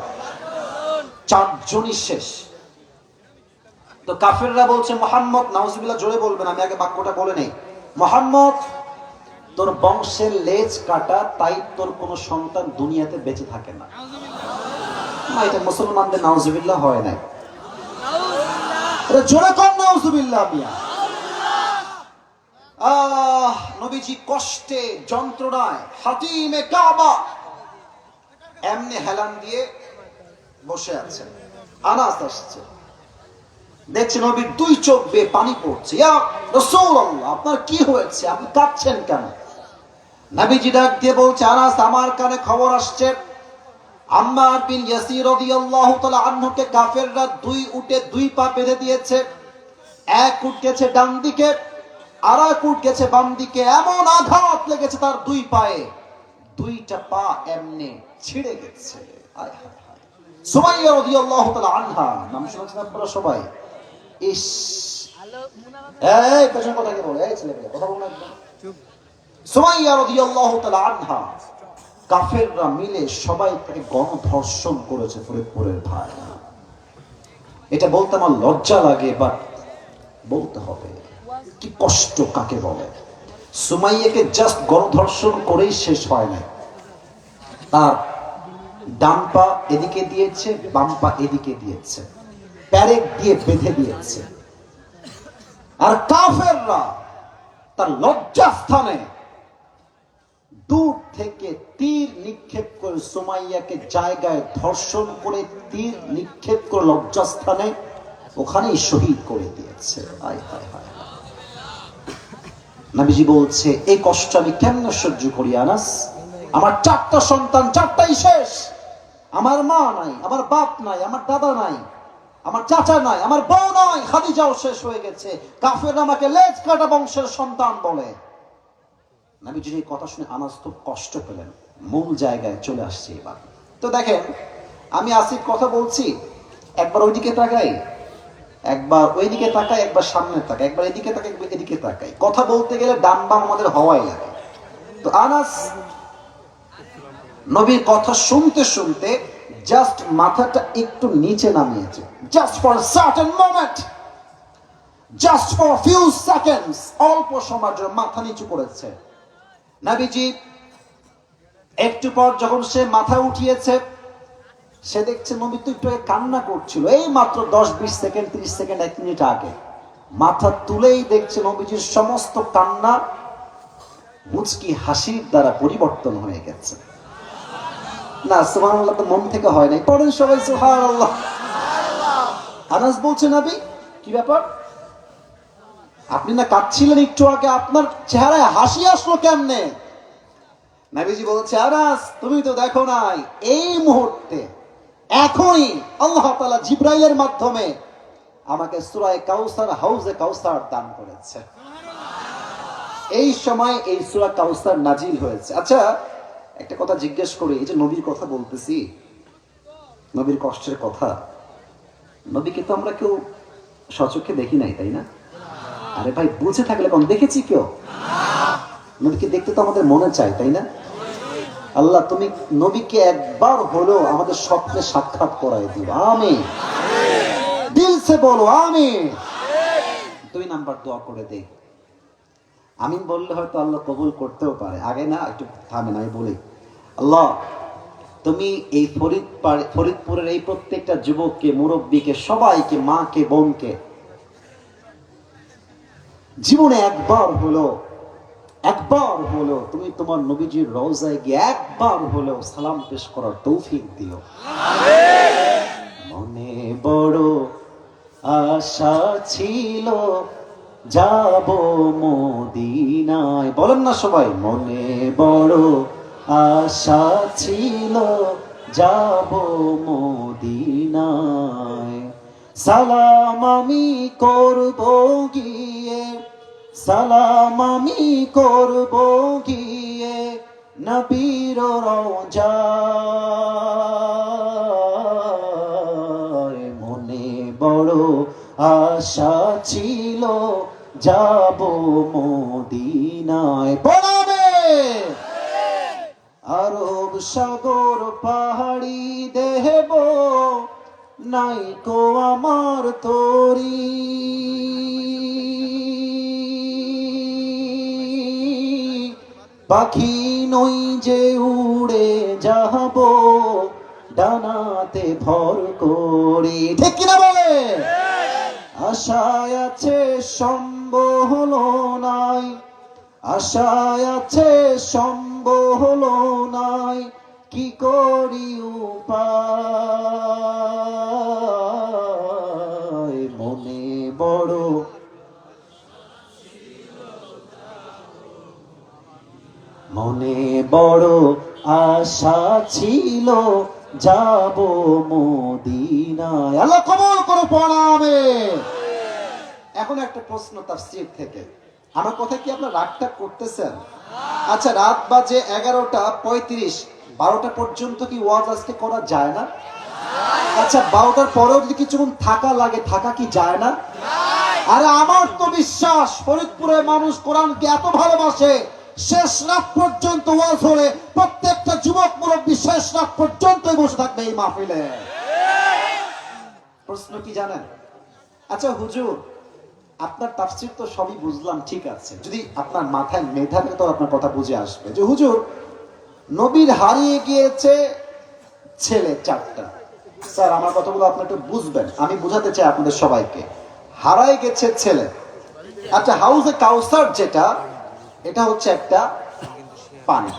4 জনই শেষ। তো কাফেররা বলছে, মুহাম্মদ, নাউজুবিল্লাহ জোরে বলবেন, আমি আগে বাক্যটা বলে নেই। মুহাম্মদ, তোর বংশের লেজ কাটা, তাই তোর কোন সন্তান দুনিয়াতে বেঁচে থাকে না। এটা মুসলমানদের নাউজুবিল্লাহ হয় নাই। জোরে কর নাউজুবিল্লাহ। মিয়া নবীজি কষ্টে, যন্ত্রণায়, হাতিমে কাবা এমনি হেলান দিয়ে বসে আছেন। আনাস আসছে, দেখছে নবীর 2 চোখ বেয়ে পানি পড়ছে। ইয়া রাসূলুল্লাহ, আপনার কি হয়েছে? আপনি কাঁদছেন কেন? নবীজি ডাক দিয়ে বলছে, আনাস, আমার কানে খবর আসছে আম্মার বিন ইয়াসির রাদিয়াল্লাহু তাআলা আনহুকে কাফেররা 2 উটে 2 পা বেঁধে দিয়েছে। এক উট গেছে ডান দিকে, আর এক উট গেছে বাম দিকে। এমন আঘাত লেগেছে তার 2 পায়ে, 2টা পা এমনি ছিঁড়ে গেছে। হায় হায় হায়। সুমাইয়া রাদিয়াল্লাহু তাআলা আনহা, নাম শুনেছেন আপনারা সবাই? ইস, এই পেছন কথা কে বলে? এই ছেলেমেয়ে কথা বল না একদম। সুমাইয়া রাদিয়াল্লাহু তাআলা আনহা, কাফেররা মিলে সবাই তাকে গণধর্ষণ করেছে। ফরিদপুরের ভাই, এটা বলতে আমার লজ্জা লাগে, বাট বলতে হবে। কি কষ্ট কাকে বলে? সুমাইয়াকে জাস্ট গণধর্ষণ করেই শেষ হয় না। তার ডান পা এদিকে দিয়েছে, বাম পা এদিকে দিয়েছে, প্যারেক দিয়ে বেঁধে দিয়েছে। আর কাফেররা তার লজ্জাস্থানে দূর থেকে তীর নিক্ষেপ করে সুমাইয়াকে জায়গায় ধর্ষণ করে তীর নিক্ষেপ করে লজ্জাস্থানে ওখানেই শহীদ করে দিয়েছে। হায় হায় হায়। নবীজি বলছে, এই কষ্ট আমি কেমনে সহ্য করি আনাস? আমার 4টা সন্তান, 4টাই শেষ। আমার মা নাই, আমার বাপ নাই, আমার দাদা নাই, আমার চাচা নাই, আমার বউ নাই, খাদিজাও শেষ হয়ে গেছে। কাফেররা আমাকে লেজ কাটা বংশের সন্তান বলে। নবীজির এই কথা শুনে আনাস খুব কষ্ট পেলেন। মূল জায়গায় চলে আসছে এবার। তো দেখেন, আমি আসিফ কথা বলছি, একবার ওইদিকে তাকাই, একবার ওইদিকে তাকাই, একবার সামনে তাকাই, একবার এদিকে তাকাই, একবার এদিকে তাকাই। কথা বলতে গেলে ডান বাম আমাদের হওয়াই লাগে। তো আনাস নবীর কথা শুনতে শুনতে জাস্ট মাথাটা একটু নিচে নামিয়েছে, just for certain moment, just for few seconds, অল্প সময়ের জন্য মাথা নিচু করেছে। নবীজি একটু পর যখন সে মাথা উঠিয়েছে, সে দেখছে নবী তো একটু কান্না করছিল। এই মাত্র 10-20 সেকেন্ড, 30 সেকেন্ড, 1 মিনিট আগে মাথা তুলেই দেখছে নবীজির সমস্ত কান্না মুচকি হাসির দ্বারা পরিবর্তন হয়ে গেছে। না, সুবহানাল্লাহ তো মন থেকে হয় নাই। পড়েন সবাই সুবহানাল্লাহ। আনাস বলছে, নবী কি ব্যাপার? আপনি না কাঁদছিলেন একটু আগে, আপনার চেহারায় হাসি আসলো কেমনে? নবীজি বলছে, আনাস তুমি তো দেখো নাই, এই মুহূর্তে এখনই আল্লাহ তাআলা জিবরাইলের মাধ্যমে আমাকে সূরা কাউসার, হাউজে কাউসার দান করেছে। এই সময় এই সূরা কাউসার নাজিল হয়েছে। আচ্ছা একটা কথা জিজ্ঞেস করি, এই যে নবীর কথা বলতেছি, নবীর কষ্টের কথা, নবীকে তো আমরা কেউ সচক্ষে দেখি নাই, তাই না? আরে ভাই, বুঝে থাকলে কোন দেখেছি কেউ? নবীকে দেখতে তো আমাদের মনে চাই, তাই না? আল্লাহ তুমি নবীকে একবার হলেও আমাদের স্বপ্নে সাক্ষাৎ করাই দিও, আমিন। দিল সে বলো আমিন। 2 নাম্বার দোয়া করে দেই, আমিন বললে হয়তো আল্লাহ কবুল করতেও পারে। আগে না, একটু থামেন, আমি বলি, আল্লাহ তুমি এই ফরিদপুরের এই প্রত্যেকটা যুবককে, মুরব্বীকে, সবাইকে, মাকে, বোনকে জীবনে একবার হলো তুমি তোমার নবীজির রওজায় গিয়ে একবার হলো সালাম পেশ করার তৌফিক দিও। মনে বড় আশা ছিল যাব মদিনায়, বলেন না সবাই, মনে বড় আশা ছিল যাব মদিনায়। সালাম আমি করব গিয়ে, সালাম আমি করব গিয়ে নবীর রওজায়। মনে বড় আশা ছিল যাব মদিনায়। বলাবে আরব সাগর পাহাড়ি দেব নাই কো আমার তরি, পাখি নই যে উড়ে যাব ডানাতে ভর করি, ঠিক কিনা বলে? আশায় আছে সম্বল নাই, আশায় আছে সম্বল নাই, কি করি উপায়। মনে বড় মনে বড় আশা ছিল যাব মদিনায়। আল্লাহ কবুল করো পড়াবে। এখন একটা প্রশ্ন তাফসীর থেকে, আমার কথা কি আপনারা রাগটা করতেছেন? আচ্ছা, রাত বাজে 11:35, 12টা পর্যন্ত কি ওয়াজ আজকে করা যায় না? আচ্ছা, 12টার পরেও যদি কিছুক্ষণ থাকা লাগে, থাকা কি যায় না? আরে আমার তো বিশ্বাস ফরিদপুরের মানুষ কোরআনকে এত ভালোবাসে, শেষ রাত পর্যন্ত ওয়াজ হলে প্রত্যেকটা যুবক মুরব্বী শেষ রাত পর্যন্তই বসে থাকবে এই মাহফিলে। প্রশ্ন কি জানেন? আচ্ছা হুজুর, আপনার তাফসীর তো সবই বুঝলাম, ঠিক আছে, যদি আপনার মাথায় মেধা থাকে তো আপনার কথা বুঝে আসবে যে হুজুর নবীর হারিয়ে গিয়েছে ছেলে 4টা। স্যার আমার কথাগুলো আপনি একটু বুঝবেন, আমি বুঝাতে চাই আপনাদের সবাইকে। হারায় গেছে ছেলে। আচ্ছা, হাউজে কাউসার যেটা, এটা হচ্ছে একটা পানি।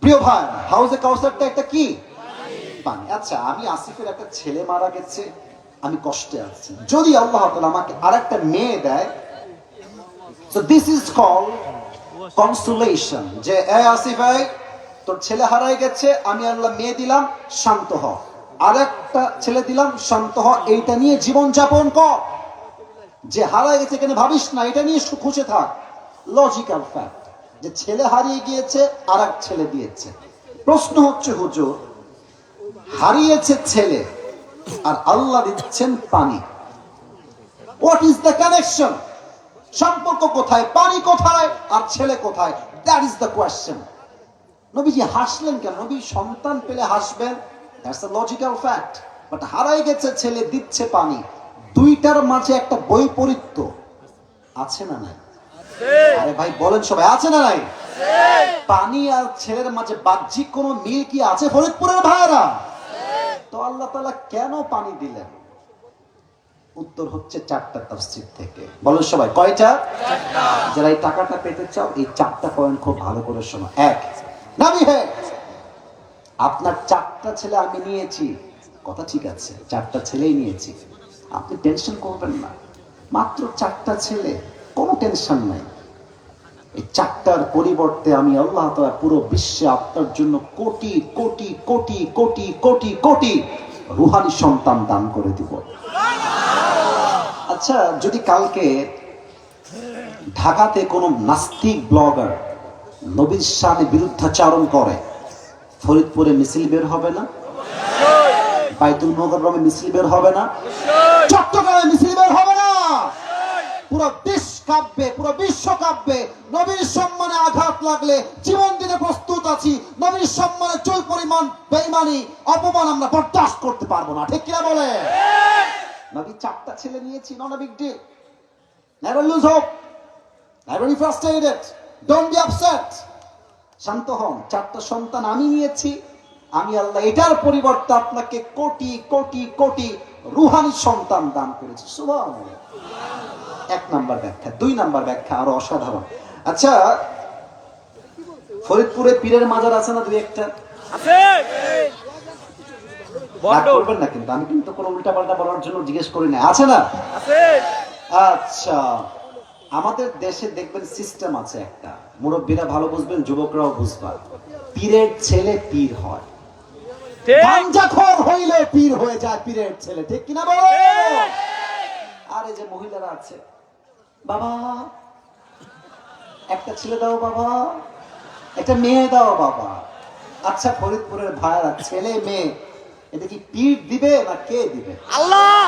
প্রিয় ভাই, হাউজে কাউসারটা একটা কি? পানি। আচ্ছা, আমি আসিফের একটা ছেলে মারা গেছে, আমি কষ্টে আছি, যদি আল্লাহ তাআলা আমাকে আরেকটা মেয়ে দেয়, so this is called consolation, যে এ আসিফ ভাই তোর ছেলে হারায় গেছে, আমি আল্লাহ মেয়ে দিলাম, শান্ত হ, আরেকটা ছেলে দিলাম, শান্ত হ, এইটা নিয়ে জীবন যাপন কর। যে হারায় গেছে এখানে ভাবিস না, এটা নিয়ে খুশি থাক। লজিক্যাল ফ্যাক্ট যে ছেলে হারিয়ে গিয়েছে, আরেক ছেলে দিয়েছে। প্রশ্ন হচ্ছে হুজুর, হারিয়েছে ছেলে আর আল্লাহ দিচ্ছেন পানি, হোয়াট ইজ দ্য কানেকশন? সম্পর্ক কোথায়? পানি কোথায় আর ছেলে কোথায়? That is the question. নবীজি হাসলেন কেন? নবী সন্তান পেলে হাসবেন, that's a logical fact. But হারাই গেছে ছেলে, দিচ্ছে পানি, দুইটার মাঝে একটা বৈপরীত্য আছে না নাই? আরে ভাই বলেন সবাই, আছে না নাই? পানি আর ছেলের মাঝে বাহ্যিক কোনো মিল কি আছে ফরিদপুরের ভাইরা? তো আল্লাহ তাআলা কেন পানি দিলেন? উত্তর হচ্ছে 4টা তাফসীর থেকে। বলেন সবাই, কয়টা? 4টা। যারা এই টাকাটা পেতে চাও, এই 4টা পয়েন্ট খুব ভালো করে শোনো। 1, নবী হে, আপনার 4টা ছেলে আমি নিয়েছি, কথা ঠিক আছে, 4টা ছেলেই নিয়েছি, আপনি টেনশন করবেন না, মাত্র 4টা ছেলে, কোনো টেনশন নাই। এই 4টার পরিবর্তে আমি আল্লাহ তাআলা পুরো বিশ্বে আপনার জন্য কোটি কোটি কোটি কোটি কোটি কোটি রূহানি সন্তান দান করে দিব। আচ্ছা, যদি কালকে ঢাকাতে কোনো নাস্তিক ব্লগার নবীর শানে বিরুদ্ধাচারণ করে, ফরিদপুরে মিছিল বের হবে না? বাইতুল মুকাররমে মিছিল বের হবে না? চট্টগ্রামে মিছিল বের হবে না? পুরো দেশ কাঁপবে, পুরো বিশ্ব কাঁপবে। নবীর সম্মানে আঘাত লাগলে জীবন দিতে প্রস্তুত আছি, নবীর সম্মানে চুল পরিমাণ বেঈমানি অপমান আমরা বরদাস্ত করতে পারবো না, ঠিক কিনা বলে? নবী 4টা ছেলে নিয়েছি, not a big deal. Never lose hope, never be frustrated, don't be upset. শান্ত হন, 4টা সন্তান আমি নিয়েছি, আমি আল্লাহ এটার পরিবর্তে আপনাকে কোটি কোটি কোটি রূহানি সন্তান দান করেছি। সুবহানাল্লাহ। এক নাম্বার ব্যাখ্যা। 2 নাম্বার ব্যাখ্যা আরো অসাধারণ। আচ্ছা, ফরিদপুরে পীরের মাজার আছে না 2-1টা? আছে। রাগ করবেন না কিন্তু, আমি কিন্তু কোনো উল্টাপাল্টা বলার জন্য জিজ্ঞেস করি না। আছে না? আছে। আচ্ছা, আমাদের দেশে দেখবেন সিস্টেম আছে একটা, মুরব্বীরা ভালো বুঝবেন, যুবকরাও বুঝবা। পীরের ছেলে পীর হয়, গাঞ্জাখোর হইলে পীর হয়ে যায় পীরের ছেলে, ঠিক কিনা বলো? আর এই যে মহিলারা আছে, বাবা একটা ছেলে দাও, বাবা একটা মেয়ে দাও বাবা। আচ্ছা ফরিদপুরের ভাইরা, ছেলে মেয়ে এটা কি পীর দিবে না কে দিবে? আল্লাহ।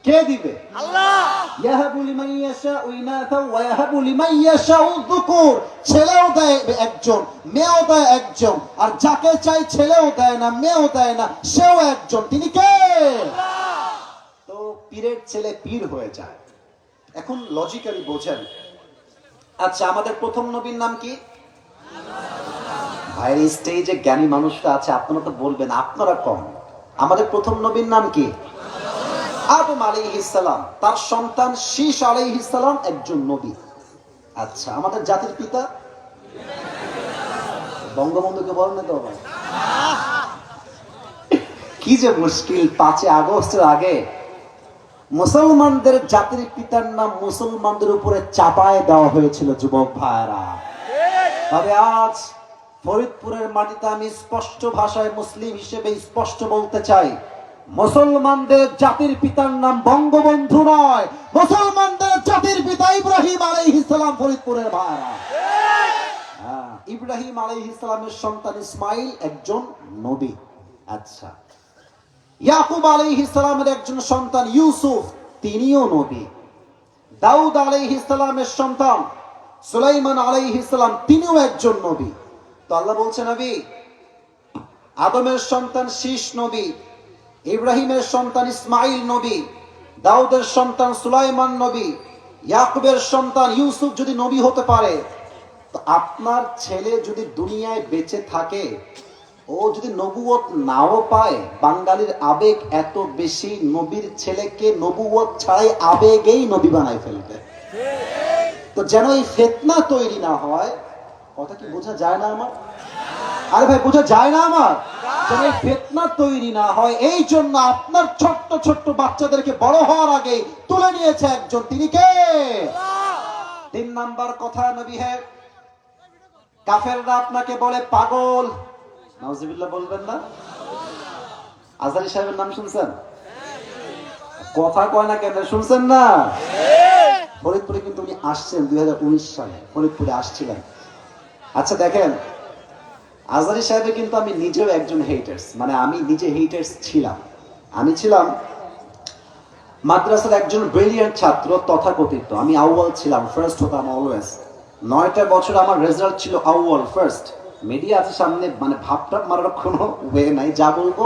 কে দিবে? আল্লাহ। ইয়াহাবু লিমান ইয়াশাউ ইনাথা ওয়া ইয়াহাবু লিমান ইয়াশাউ যুকুর। ছেলেও দেয় একজন, মেয়েও দেয় একজন, আর যাকে চাই ছেলেও দেয় না, মেয়েও দেয় না, সেও একজন। তিনি কে? আল্লাহ। তো পীরের ছেলে পীর হয়ে যায়। এখন লজিক্যালি বোঝেন। আচ্ছা, আমাদের প্রথম নবীর নাম কি? ভাইয়ের স্টেজে জ্ঞানী মানুষরা আছে, আপনারা তো বলবেন, আপনারা কম। আমাদের প্রথম নবীর নাম কি? আদম আলাইহিস সালাম। তার সন্তান শীশ আলাইহিস সালাম একজন নবী। আচ্ছা, আমাদের জাতির পিতা বঙ্গবন্ধুকে বলেন না তো ভাই? কি যে মুশকিল, 5 আগস্টের আগে মুসলমানদের জাতির পিতার নাম মুসলমানদের উপরে চাপায় দেওয়া হয়েছিল যুবক ভাইরা। তবে আজ ফরিদপুরের মাটিতে আমি স্পষ্ট ভাষায় মুসলিম হিসেবে স্পষ্ট বলতে চাই, মুসলমানদের জাতির পিতার নাম বঙ্গবন্ধু নয়, মুসলমানদের জাতির পিতা ইব্রাহিম আলাইহিস সালাম ফরিদপুরের ভাইরা। ইব্রাহিম আলাইহিস সালামের সন্তান ইসমাইল একজন নবী। আচ্ছা, ইয়াকুব আলাইহিস সালামের একজন সন্তান ইউসুফ, তিনিও নবী। দাউদ আলাইহিস সালামের সন্তান সুলাইমান আলাইহিস সালাম, তিনিও একজন নবী। তো আল্লাহ বলছেন, নবী আদমের সন্তান শীশ নবী, ইব্রাহিমের সন্তান ইসমাইল নবী, দাউদের সন্তান সুলাইমান নবী, ইয়াকুবের সন্তান ইউসুফ যদি নবী হতে পারে, তো আপনার ছেলে যদি দুনিয়ায় বেঁচে থাকে, ও যদি নবুয়ত নাও পায়, বাঙালির আবেগ এত বেশি, নবীর ছেলেকে নবুয়ত ছাড়াই আবেগেই নবী বানায় ফেলবে। তো যেন এই ফিতনা তৈরি না হয়। কথা কি বোঝা যায় না আমার? আরে ভাই, বোঝা যায় না আমার? যেন এই ফিতনা তৈরি না হয়, এই জন্য আপনার ছোট্ট ছোট্ট বাচ্চাদেরকে বড় হওয়ার আগে তুলে নিয়েছে একজন, তিনি কে? 3 নাম্বার কথা, নবী হ্যাঁ, কাফেররা আপনাকে বলে পাগল, নাউজুবিল্লাহ বলবেন না? আজহারী সাহেবের নাম শুনছেন? কথা কয় না কেন, শুনছেন না? ফরিদপুরে কিন্তু উনি আসছেন 2019 সালে, ফরিদপুরে আসছিলেন। আচ্ছা দেখেন, আজহারী সাহেবের কিন্তু আমি নিজেও একজন হেটার্স, মানে আমি নিজে হেটার্স ছিলাম। আমি ছিলাম মাদ্রাসার একজন ব্রিলিয়ান্ট ছাত্র, তথাকথিত আমি আউয়াল ছিলাম, ফার্স্ট হতাম অলওয়েজ। 9টা বছর আমার রেজাল্ট ছিল আউয়াল, ফার্স্ট। মিডিয়া আছে সামনে, মানে ভাবটা মারার কোনো ওয়ে নাই, যা বলবো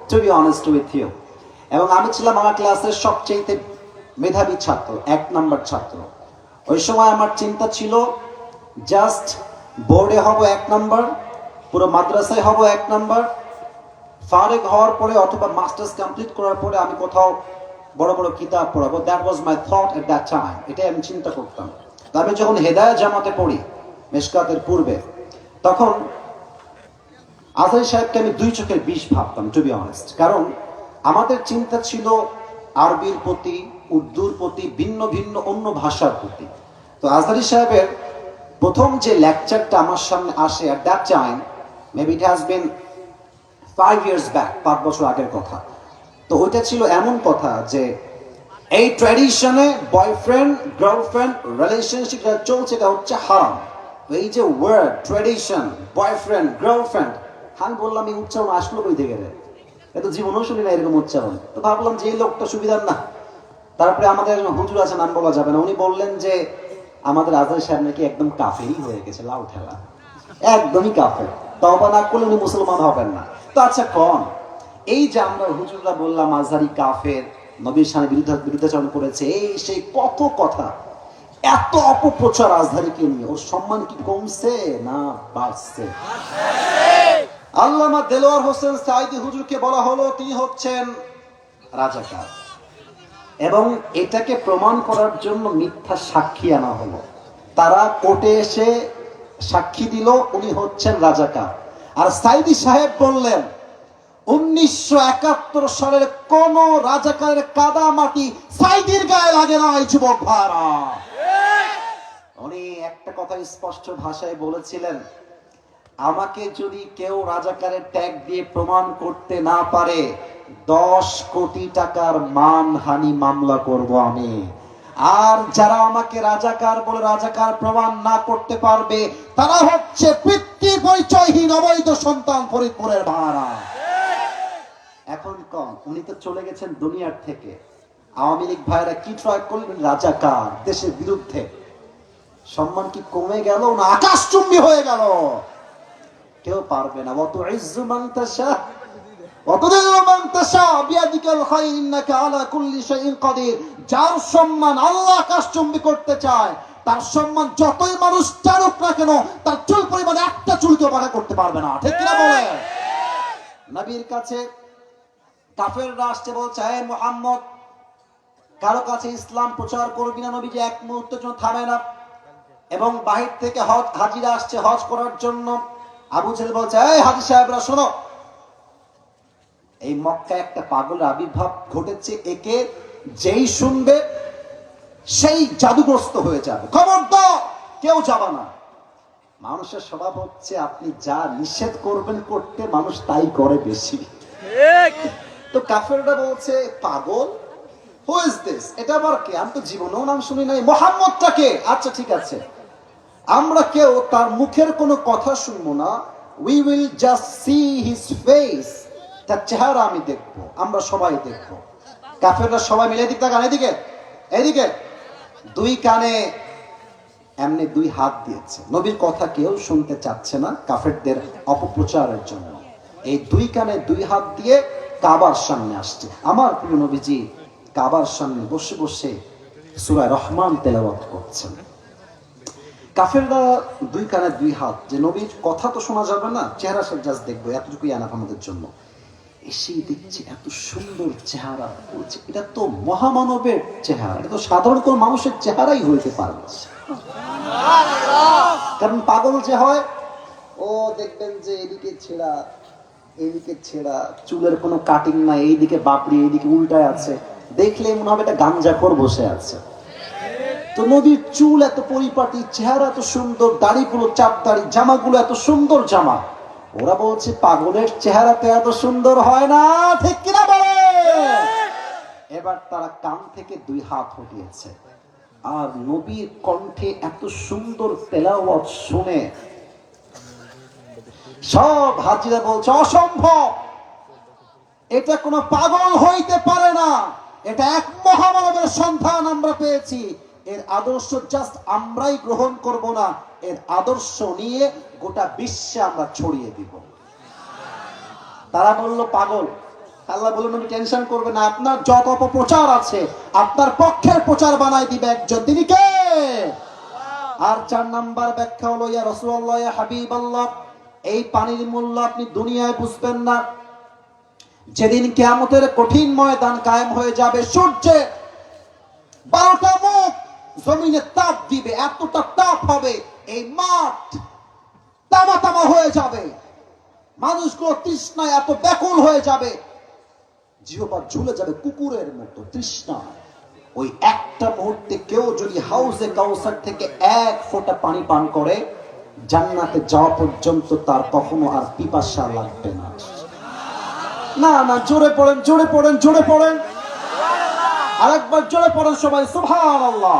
to be honest with you. এবং আমি ছিলাম আমার ক্লাসের সবচেয়ে মেধাবী ছাত্র, 1 নাম্বার ছাত্র। ওই সময় আমার চিন্তা ছিল জাস্ট বোর্ডে হব 1 নাম্বার, পুরো মাদ্রাসায় হব 1 নাম্বার, ফারেক হওয়ার পরে অথবা মাস্টার্স কমপ্লিট করার পরে আমি কোথাও বড় বড় কিতাব পড়াবো। That was my thought at that time, এটাই আমি চিন্তা করতাম। আমি যখন হেদায়েত জামাতে পড়ি মেশকাতের পূর্বে, তখন আজহারী সাহেবকে আমি 2 চোখের বিষ ভাবতাম, টু বি অনেস্ট। কারণ আমাদের চিন্তা ছিল আরবির প্রতি, উর্দুর প্রতি, ভিন্ন ভিন্ন অন্য ভাষার প্রতি। তো আজহারী সাহেবের প্রথম যে লেকচারটা আমার সামনে আসে, at that time maybe it has been 5 years back, 5 বছর আগের কথা। তো ওইটা ছিল এমন কথা যে এই ট্র্যাডিশনে বয়ফ্রেন্ড গার্লফ্রেন্ড রিলেশনশিপ যা চলছে, এটা হচ্ছে হারাম। তো এই যে ওয়ার্ড ট্র্যাডিশন, বয়ফ্রেন্ড গার্লফ্রেন্ড, আমি বললাম এই উচ্চারণ আসলো কই থেকে রে? এত জীবনেও শুনি না এরকম উচ্চারণ। তো ভাবলাম যে এই লোকটা সুবিধার না। তারপরে আমাদের হুজুর আছে, নাম বলা যাবে না, উনি বললেন যে আমাদের আজহারী সাহেব নাকি একদম কাফেরই হয়ে গেছে, লাউ ঠেলা, একদমই কাফের, তওবা না করলে উনি মুসলমান হবেন না। তো আচ্ছা কোন এই যে আমরা হুজুররা বললাম আজহারী কাফের, নবীর সামনে বিরুদ্ধাচরণ করেছে, এই সেই কত কথা, এত অপপ্রচার আজহারীকে নিয়ে, ওর সম্মান কি কমছে না বাড়ছে? আল্লামা দেলোয়ার হোসেন সাঈদী হুজুরকে বলা হলো তিনি হচ্ছেন রাজাকার। এবং এটাকে প্রমাণ করার জন্য মিথ্যা সাক্ষী আনা হলো। তারা কোর্টে এসে সাক্ষী দিল উনি হচ্ছেন রাজাকার। আর সাইদি সাহেব বললেন 1971 সালের কোন রাজাকারের কাদা মাটি সাইদির গায়ে লাগে না। এই যুবক ভাইরা, উনি একটা কথা স্পষ্ট ভাষায় বলেছিলেন, আমাকে যদি কেউ রাজাকারের ট্যাগ দিয়ে প্রমাণ করতে না পারে 10 কোটি টাকার মানহানি মামলা করব আমি। আর যারা আমাকে রাজাকার বলে রাজাকার প্রমাণ না করতে পারবে তারা হচ্ছে পিতৃ পরিচয়হীন অবৈধ সন্তান ফরিদপুরের ভাড়া। এখন কম, উনি তো চলে গেছেন দুনিয়ার থেকে। আওয়ামী লীগ ভাইরা কি ট্রাই করলেন? রাজাকার, দেশের বিরুদ্ধে। সম্মান কি কমে গেল না আকাশচুম্বী হয়ে গেল? কেউ পারবে না। অত ইজ্জু মান তাশা অত দিল্লু মান তাশা বিয়াদিকাল খায়র ইন্নাকা আলা কুল্লি শাইইন কাদির। যার সম্মান আল্লাহ আকাশচুম্বী করতে চায়, তার সম্মান যতই মানুষ চারুক না কেন তার চুল পরিমাণে একটা চুলকেও বাঁকা করতে পারবে না। ঠিক কিনা বলে? নবীর কাছে কাফেররা আসছে, বলছে হে মুহাম্মদ, কারো কাছে ইসলাম প্রচার করবি না। নবীজি এক মুহূর্তের জন্য থামে না। এবং বাহির থেকে হাজিরা আসছে হজ করার জন্য। আবু জেহেল বলছে, এই হাজী সাহেবরা শোনো, এই মক্কায় একটা পাগলের আবির্ভাব ঘটেছে, একে যেই শুনবে সেই জাদুগ্রস্ত হয়ে যাবে, খবরদার কেউ যাবে না। মানুষের স্বভাব হচ্ছে আপনি যা নিষেধ করবেন করতে, মানুষ তাই করে বেশি। তো কাফেররা বলছে, পাগল, হু ইজ দিস? এটা আবার কে? আমি তো জীবনেও নাম শুনি নাই। মুহাম্মদটা কে? আচ্ছা ঠিক আছে, আমরা কেউ তার মুখের কোনো কথা শুনবো না। We will just see his face. তার চেহারা আমি দেখবো, আমরা সবাই দেখবো। কাফেররা সবাই মিলে এদিকে তাকান, এদিকে এদিকে। দুই কানে এমনি দুই হাত দিয়েছে। নবীর কথা কেউ শুনতে চাচ্ছে না কাফেরদের অপপ্রচারের জন্য। এই দুই কানে দুই হাত দিয়ে কাবার সামনে আসছে। আমার প্রিয় নবীজি কাবার সামনে বসে বসে সূরা রহমান তেলাওয়াত করছেন। কাফেররা দুই কানে দুই হাত, যে নবীর কথা তো শোনা যাবে না, চেহারা সব জাস্ট দেখবো, এতটুকুই আনা আমাদের জন্য। এসেই দেখছে এত সুন্দর চেহারা, বলছে এটা তো মহামানবের চেহারা, এটা তো সাধারণ কোন মানুষের চেহারাই হইতে পারে না। কারণ পাগল যে হয়, ও দেখবেন যে এদিকে ছেঁড়া, এইদিকে ছেঁড়া, চুলের কোনো কাটিং নাই, এইদিকে বাপড়ি, এইদিকে উল্টায় আছে, দেখলে মনে হবে এটা গাঞ্জাখোর বসে আছে। তো নবীর চুল এত পরিপাটি, চেহারা এত সুন্দর, দাড়িগুলো চাপ দাড়ি, জামাগুলো এত সুন্দর জামা। ওরা বলছে পাগলের চেহারাতে এত সুন্দর হয় না। ঠিক কিনা বলে? এবার তারা কান থেকে দুই হাত হটিয়েছে, আর নবীর কণ্ঠে এত সুন্দর তেলাওয়াত শুনে সব হাজিরা বলছে অসম্ভব, এটা কোনো পাগল হইতে পারে না, এটা এক মহামানবের সন্ধান আমরা পেয়েছি। এর আদর্শ জাস্ট আমরাই গ্রহণ করব না, এর আদর্শ নিয়ে গোটা বিশ্বে আমরা ছড়িয়ে দিব। তারা বলল পাগল। আল্লাহ বললেন নবী টেনশন করবে না, আপনার যত অপপ্রচার আছে আপনার পক্ষের প্রচার বানাই দিবে একজন, তিনি কে? আর 4 নাম্বার ব্যাখ্যা হলো, ইয়া রাসূলুল্লাহ, ইয়া হাবিবাল্লাহ, এই পানির মূল্য আপনি দুনিয়ায় বুঝবেন না। যেদিন কিয়ামতের কঠিন ময়দান কায়েম হয়ে যাবে, সূর্যে 12টা মুখ জমিনে তাপ দিবে, এতটা তাপ হবে এই মাঠ তামা তামা হয়ে যাবে, মানুষগুলো তৃষ্ণায় এত ব্যাকুল হয়ে যাবে, জিহ্বা ঝুলে যাবে কুকুরের মতো তৃষ্ণা। ওই একটা মুহূর্তে কেউ যদি হাউজে কাউসার থেকে 1 ফোঁটা পানি পান করে, জান্নাতে যাওয়া পর্যন্ত তার কখনো আর পিপাসা লাগবে না। না না, জোরে পড়েন, জোরে পড়েন, জোরে পড়েন, আরেকবার জোরে পড়েন সবাই, সুবহানাল্লাহ।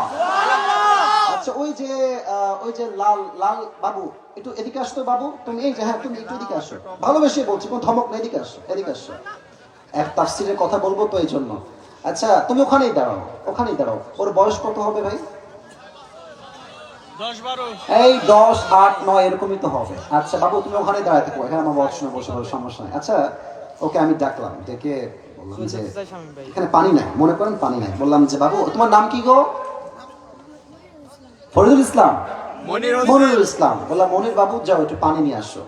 আচ্ছা, ওই যে লাল লাল বাবু, একটু এদিকে আসতো বাবু, তুমি এই যে, হ্যাঁ তুমি একটু এদিকে আসো, ভালোবেসে বলছি, কোন ধমক না, এদিকে আসো, এদিকে আসো, এক তাফসীরের কথা বলবো তো এই জন্য। আচ্ছা তুমি ওখানেই দাঁড়াও, ওখানেই দাঁড়াও। ওর বয়স কত হবে ভাই? 10-12, এই 10, 8, 9 এরকমই তো হবে। আচ্ছা বাবু তুমি ওখানে দাঁড়াতে থাকো, এখানে আমার বড় শুনে বসে বসে সমস্যা নেই। আচ্ছা ওকে আমি ডাকলাম, ডেকে বললাম যে এখানে পানি নাই, মনে করেন পানি নাই, বললাম যে বাবু তোমার নাম কি গো? ফরিদুল ইসলাম, মনিরুল ইসলাম। বললাম মনির বাবু যাও একটু পানি নিয়ে আসো,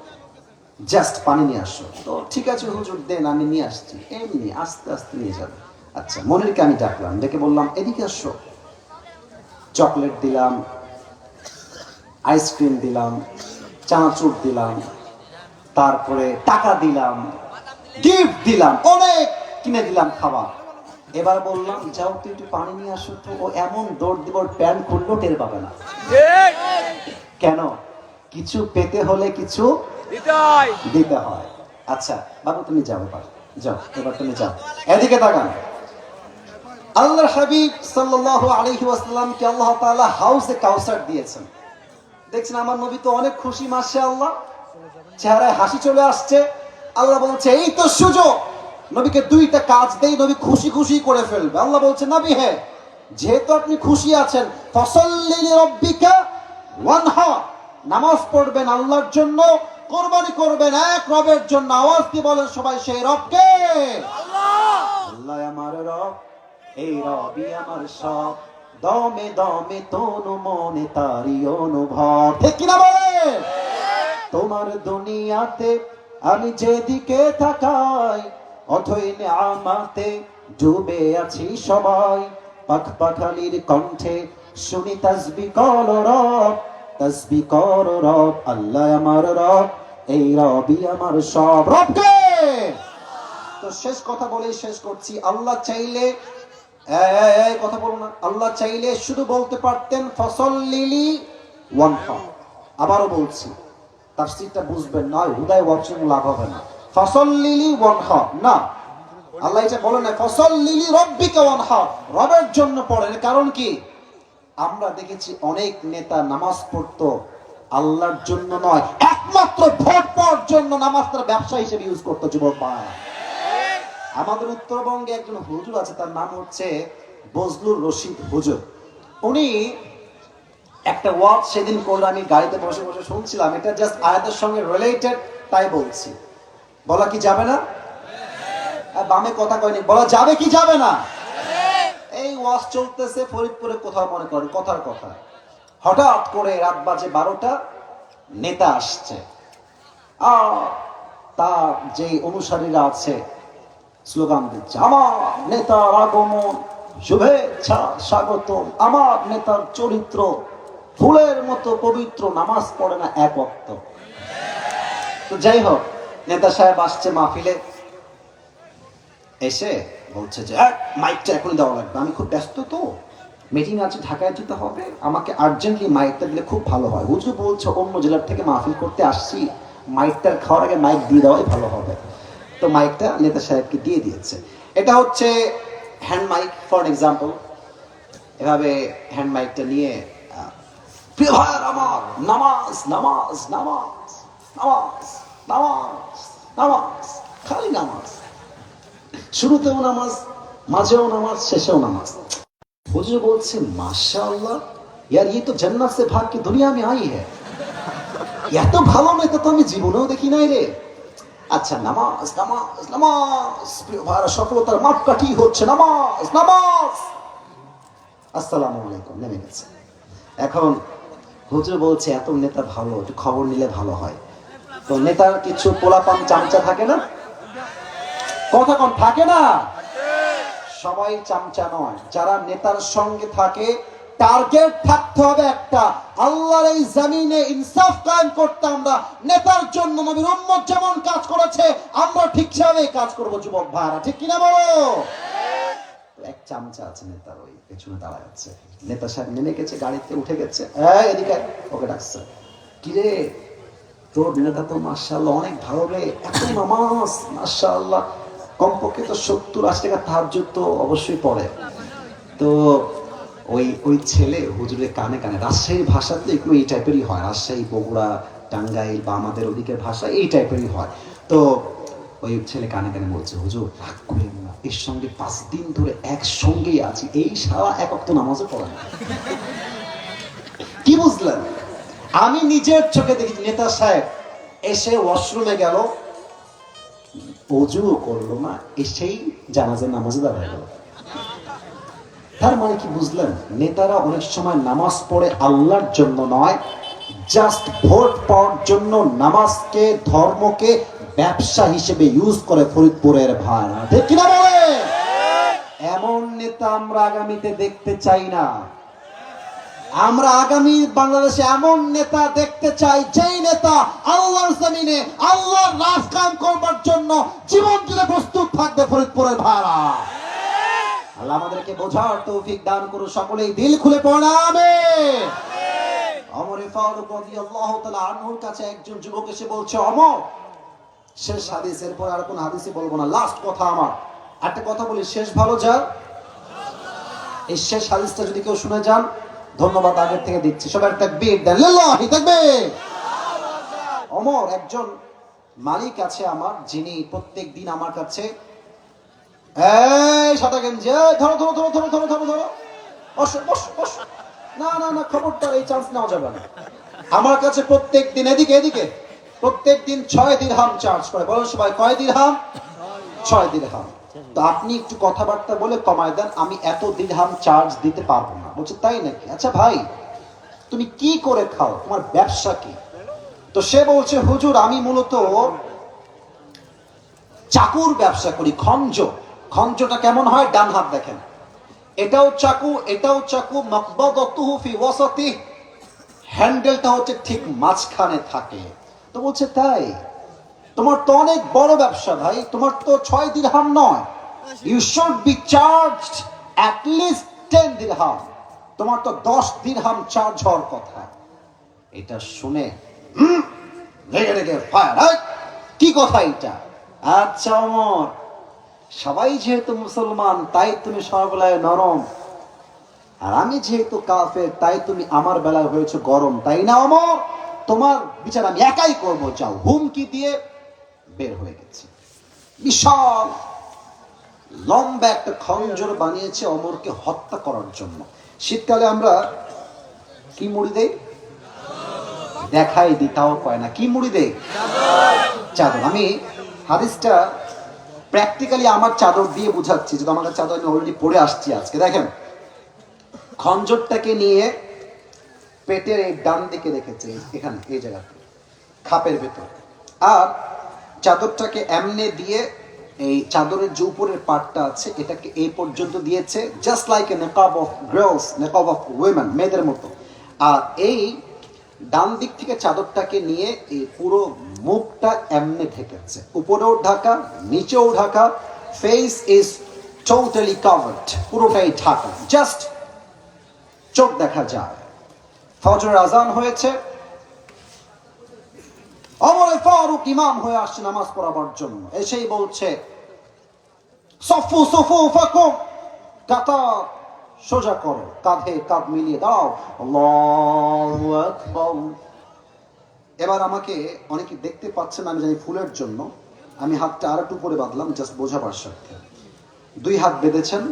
জাস্ট পানি নিয়ে আসো। তো ঠিক আছে হুজুর দেন, আমি নিয়ে আসছি। এমনি আস্তে আস্তে নিয়ে যাবে। আচ্ছা, মনিরকে আমি ডাকলাম, ডেকে বললাম এদিকে আসো। চকলেট দিলাম, আইসক্রিম দিলাম, চানাচুর দিলাম, তারপরে টাকা দিলাম, গিফট দিলাম, অনেক কিনে দিলাম খাবার। এবার বললাম যাও তুই একটু পানি নিয়ে আসো তো। ও এমন দৌড় দিব, প্যান্ট খুললেও টের পাবে না। কেন? কিছু পেতে হলে কিছু দিতে হয়। আচ্ছা বাবু তুমি যাও, এবার যাও, এবার তুমি যাও। এদিকে তাকান, আল্লাহর হাবিব সাল্লাল্লাহু আলাইহি ওয়াসাল্লামকে আল্লাহ তাআলা হাউজে কাউসার দিয়েছেন। দেখছেন আমার নবী তো অনেক খুশি, মাশাআল্লাহ, চেহারায় হাসি চলে আসছে। আল্লাহ বলছে এই তো সুযোগ, নবীকে দুইটা কাজ দেই, নবী খুশি খুশি করে ফেলবে। আল্লাহ বলছে নবী হ্যাঁ, যেহেতু আপনি খুশি আছেন, ফাসাল্লি লিরাব্বিকা ওয়ানহার, নামাজ পড়বেন আল্লাহর জন্য, কুরবানি করবেন এক রবের জন্য। আওয়াজ দিয়ে বলেন সবাই সেই রবকে। আল্লাহ, আল্লাহ আমার রব, এই রবই আমার সব, দমে দমে তনু মনে তারি অনুভব। ঠিক কিনা বলেন? তোমার দুনিয়াতে আমি যেদিকে তাকাই, অথই নিয়ামতে ডুবে আছি সবাই। পাখ পাখালির কণ্ঠে শুনি তাসবিহ কর রব, তাসবিহ কর রব। আল্লাহ আমার রব, এই রবই আমার সব। রবকে তো শেষ কথা বলে শেষ করছি। আল্লাহ চাইলে কথা বলো না, আল্লাহ চাইলে শুধু বলতে পারতেন ফসল্লিলি ওয়ানহার। আবারও বলছি, তাফসীরটা বুঝবেন না, হুদায় ওয়াচিং লাভ হবে না। ফসল্লিলি ওয়ানহার না, আল্লাহ এটা বলেন না ফসল্লিলি রব্বিকা ওয়ানহার, রবের জন্য পড়েন। কারণ কি? আমরা দেখেছি অনেক নেতা নামাজ পড়তো আল্লাহর জন্য নয়, একমাত্র ভোট পাওয়ার জন্য নামাজটা ব্যবসা হিসেবে ইউজ করতো। যুবক ভাই, আমাদের উত্তরবঙ্গে একজন হুজুর আছে, তার নাম হচ্ছে বজলুর রশিদ হুজুর। উনি একটা ওয়াজ সেদিন করলো, আমি গাড়িতে বসে বসে শুনছিলাম। এটা জাস্ট আয়াতের সঙ্গে রিলেটেড, তাই বলছি। বলা কি যাবে না? বামে কথা কয়নি, বলা যাবে কি যাবে না? এই ওয়াজ চলতেছে ফরিদপুরে কোথাও, মনে করেন কথার কথা, হঠাৎ করে রাত বাজে 12টা, নেতা আসছে। তার যে অনুসারীরা আছে স্লোগান দিচ্ছে, আমার নেতার আগমন, শুভেচ্ছা, স্বাগতম। আমার নেতার চরিত্র ফুলের মতো পবিত্র, নামাজ পড়ে না এক ওয়াক্ত। তো যাই হোক, নেতা সাহেব আসছে মাহফিলে, এসে বলছে যে মাইকটা এখনই দেওয়া লাগবে, আমি খুব ব্যস্ত তো, মিটিং আছে, ঢাকায় যেতে হবে, আমাকে আর্জেন্টলি মাইকটা দিলে খুব ভালো হয়। হুজুর বলছে অন্য জেলার থেকে মাহফিল করতে আসছি, মাইকটার খাওয়ার আগে মাইক দিয়ে দেওয়াই ভালো হবে। তো মাইকটা নেতা সাহেবকে দিয়ে দিয়েছে। এটা হচ্ছে হ্যান্ড মাইক ফর এক্সাম্পল। এভাবে হ্যান্ড মাইকটা নিয়ে, প্রিয় ভাইয়ের আমার, নামাজ নামাজ নামাজ নামাজ নামাজ নামাজ, খালি নামাজ, শুরুতেও নামাজ, মাঝেও নামাজ, শেষেও নামাজ। হুজুর বলছে মাশাআল্লাহ यार, ये तो जन्नत से भाग के दुनिया में आई है। এত ভালো নেতা তো আমি জীবনেও দেখি নাই রে। আচ্ছা, নামাজ নামাজ নামাজ, প্রিয় ভাইরা, সফলতার মাপকাঠি হচ্ছে নামাজ নামাজ। আসসালামু আলাইকুম, নেমে গেছে। এখন হুজুর বলছে এত নেতা ভালো, একটু খবর নিলে ভালো হয়। তো নেতার কিছু পোলাপান চামচা থাকে না, কথা কোন থাকে না, সবাই চামচা নয়। যারা নেতার সঙ্গে থাকে, টার্গেট থাকতে হবে একটা, আল্লাহর এই জমিনে ইনসাফ কায়েম করতে। আমরা নেতার জন্য নবীর উম্মত যেমন কাজ করেছে, আমরা ঠিক সেভাবেই কাজ করব। যুবক ভাইরা, ঠিক কিনা বলো? এক চামচা আছে নেতার, ওই পেছনে দাঁড়ায় আছে। নেতা সাহেব নেমে গেছে, গাড়িতে উঠে গেছে, এদিকে ওকে ডাকছে, কিরে তোর নেতা তো মাশাআল্লাহ অনেক ভালো রে, এত নামাজ মাশাআল্লাহ, কমপক্ষে তো 70-80 টাকা তাহাজ্জুদ তো অবশ্যই পড়ে। তো ওই ছেলে হুজুরের কানে কানে, রাজশাহীর ভাষাতে একটু এই টাইপেরই হয়, রাজশাহী, বগুড়া, টাঙ্গাইল বা আমাদের ওদিকের ভাষা এই টাইপেরই হয়। তো ওই ছেলে কানে কানে বলছে, হুজুর রাগ করেন না, এর সঙ্গে 5 দিন ধরে একসঙ্গেই আছি, এই সারা এক ওয়াক্ত নামাজও পড়ে না। কি বুঝলেন? আমি নিজের চোখে দেখি, নেতা সাহেব এসে ওয়াশরুমে গেল, ওযুও করলো না, এসেই জানাজার নামাজে দাঁড়ায় গেল। তার মানে কি বুঝলেন? নেতারা অনেক সময় নামাজ পড়ে আল্লাহর জন্য নয়, জাস্ট ভোট পাওয়ার জন্য নামাজকে, ধর্মকে ব্যবসা হিসেবে ইউজ করে। ফরিদপুরের ভাইরা, ঠিক কিনা বলে? এমন নেতা আমরা আগামীতে দেখতে চাই না। আমরা আগামী বাংলাদেশে এমন নেতা দেখতে চাই, যেই নেতা আল্লাহর জমিনে আল্লাহর রাজ কায়েম করবার জন্য জীবন দিতে প্রস্তুত থাকবে। ফরিদপুরের ভাড়া আল্লাহ আমাদেরকে বোঝার তৌফিক দান করুন। সকলেই দিল খুলে পড়া আমিন। ওমর ফারুক রাদিয়াল্লাহু তাআলা আনহুর কাছে একজন যুবক এসে বলছে, ওমর, শেষ হাদিসের পর আর কোন হাদিসই বলবো না, লাস্ট কথা আমার, একটা কথা বলি, শেষ ভালো যার। এই শেষ হাদিসটা যদি কেউ শুনে যান, ধন্যবাদ আগের থেকে দিচ্ছি। সবাই তাকবীর দেন, লিল্লাহি তাকবীর। ওমর, একজন মালিক আছে আমার, যিনি প্রত্যেক দিন আমার কাছে, এই সাদা গেঞ্জি, ধরো ধরো ধরো ধরো ধরো ধরো ধরো, বসো বসো বসো, না না না, খবরদার, এই চান্স নেওয়া যাবে না। আমার কাছে প্রত্যেক দিন, এদিকে এদিকে, প্রত্যেক দিন 6 দিরহাম চার্জ করে। বলো সবাই, কয় দিরহাম? 6 দিরহাম। তো আপনি একটু কথাবার্তা বলে কমায় দেন, আমি এত দিরহাম চার্জ দিতে পারবো না। বলছে, তাই নাকি? আচ্ছা ভাই, তুমি কি করে খাও, তোমার ব্যবসা কি? তো সে বলছে, হুজুর, আমি মূলত চাকুর ব্যবসা করি। খঞ্জ, খঞ্জটা কেমন হয়? ডান হাত দেখেন, এটাও চাকু, এটাও চাকু, মাকবাদাতুহু ফি ওয়াসাতি, হ্যান্ডেলটা হচ্ছে ঠিক মাঝখানে থাকে। তো বলছে, তাই? তোমার তো অনেক বড় ব্যবসা ভাই, তোমার তো 6 দিরহাম নয়, you should be charged at least 10 দিরহাম, তোমার তো 10 দিরহাম চার্জ হওয়ার কথা। এটা শুনে রেগে রেগে ফায়ার, কি কথা এটা? আচ্ছা ওমর, সবাই যেহেতু মুসলমান তাই তুমি সর্ববেলায় নরম, আর আমি যেহেতু কাফের তাই তুমি আমার বেলায় হয়েছে গরম, তাই না ওমর? তোমার বিচার আমি একাই করবো, যাও। হুমকি দিয়ে বের হয়ে গেছে। বিশাল লম্বা একটা খঞ্জর বানিয়েছে ওমরকে হত্যা করার জন্য। শীতকালে আমরা কি মুড়ি দেই? দেখাই দিই, তাও কয় না। কি মুড়ি দেই? চাদর। আমি হাদিসটা প্র্যাকটিক্যালি আমার চাদর দিয়ে বুঝাচ্ছি, যেটা আমার চাদর আমি অলরেডি পরে আসছি আজকে। দেখেন, খঞ্জরটাকে নিয়ে পেটের এই ডান দিকে রেখেছে, এখানে এই জায়গাতে, খাপের ভেতর, আর চাদরটাকে এমনে দিয়ে এই চাদরের যে উপরের পার্টটা আছে এটাকে এই পর্যন্ত দিয়েছে, জাস্ট লাইক এ নেকাব অফ গার্লস, নেকাব অফ উইমেন, মেয়েদের মতো। আর এই ডান দিক থেকে চাদরটাকে নিয়ে এই পুরো মুখটা এমনে ঢেকেছে, উপরেও ঢাকা, নিচেও Dhaka, face is totally covered, পুরোটাই ঢাকা, জাস্ট চোখ দেখা যায়। ফজরের আজান হয়েছে, ওমর ফারুক ইমাম হয়ে আসছে নামাজ পড়াবার জন্য। এসেই বলছে, সফু সুফুফাকুম, কাতার সোজা করো, কাঁধে কাঁধ মিলিয়ে দাও, আল্লাহু আকবার। এবার আমাকে অনেকে দেখতে পাচ্ছেন, আমি জানি ফুলের জন্য আমি হাতটা আরেকটু উপরে বাঁধলাম, জাস্ট বোঝাবার স্বার্থে। 2 হাত বেঁধেছেন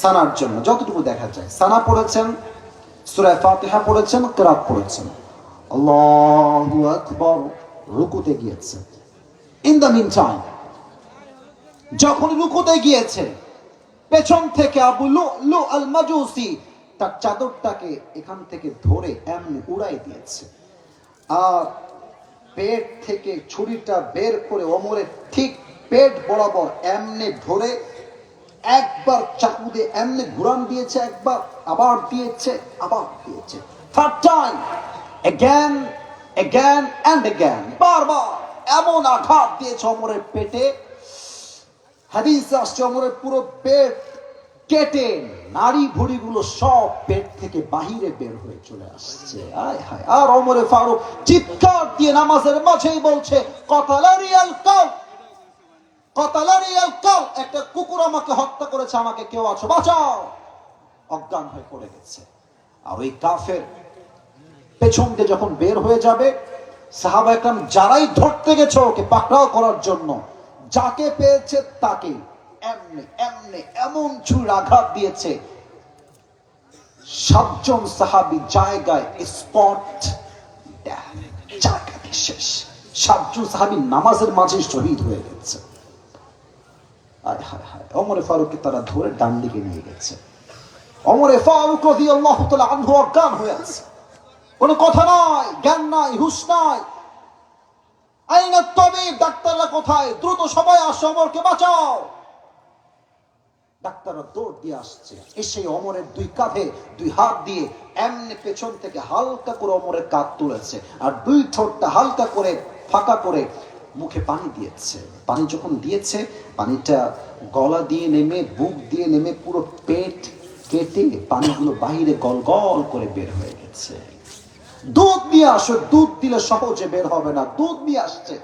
সানার জন্য, যতটুকু দেখা যায়। সানা পড়েছেন, সূরা ফাতিহা পড়েছেন, কিরাত পড়েছেন, আল্লাহু আকবার, রুকুতে গিয়েছে। ইন দ্য মিন টাইম, যখন রুকুতে গিয়েছে, পেছন থেকে আবু লুলু আল মাজুসি তার চাদরটাকে এখান থেকে ধরে এমনি উড়াই দিয়েছে, আর পেট থেকে ছুরিটা বের করে ওমরের ঠিক পেট বরাবর এমনি ধরে একবার চাকু দিয়ে এমনি ঘুরান দিয়েছে, একবার, আবার দিয়েছে, আবার দিয়েছে, third time, again again and again, বারবার এমন আঘাত দিয়েছে ওমরের পেটে। হাদিসে আসছে ওমরের পুরো পেট কেটে নাড়ি ভুড়িগুলো সব পেট থেকে বাহিরে বের হয়ে চলে আসছে। আয় হায়! আর ওমরে ফারুক চিৎকার দিয়ে নামাজের মাঝেই বলছে, কতালানি আল কাল, কতালানি আল কাল, একটা কুকুর আমাকে হত্যা করেছে, আমাকে কেউ আছো, বাঁচাও। অজ্ঞান হয়ে পড়ে গেছে। আর ওই কাফের পেছন দিয়ে যখন বের হয়ে যাবে, সাহাবা একরাম যারাই ধরতে গেছে ওকে পাকড়াও করার জন্য, যাকে পেয়েছে তাকে এমনি এমনি এমন ছুরির আঘাত দিয়েছে, 7 জন সাহাবী জায়গায় স্পট জায়গাতে শেষ। 7 জন সাহাবী নামাজের মাঝে শহীদ হয়ে গেছে। আয় হায় হায়! ওমরে ফারুককে তারা ধরে ডান দিকে নিয়ে গেছে। ওমরে ফারুক রাদিয়াল্লাহু তাআলা আনহু অজ্ঞান হয়ে আছে, কোনো কথা নাই, জ্ঞান নাই, হুঁশ নাই। আইনা তাবিব, ডাক্তাররা কোথায়? দ্রুত সবাই আসো, ওমরকে বাঁচাও। ডাক্তাররা দৌড় দিয়ে আসছে, এসে ওমরের দুই কাঁধে দুই হাত দিয়ে এমনি পেছন থেকে হালকা করে ওমরের কাঁধ তুলেছে, আর দুই ঠোঁটটা হালকা করে ফাঁকা করে মুখে পানি দিয়েছে। পানি যখন দিয়েছে, পানিটা গলা দিয়ে নেমে বুক দিয়ে নেমে পুরো পেট কেটে পানিগুলো বাহিরে গল গল করে বের হয়ে গেছে। দুধ নিয়ে আসো, দুধ দিলে সহজে বের হবে না, দুধ নিয়ে আসছে।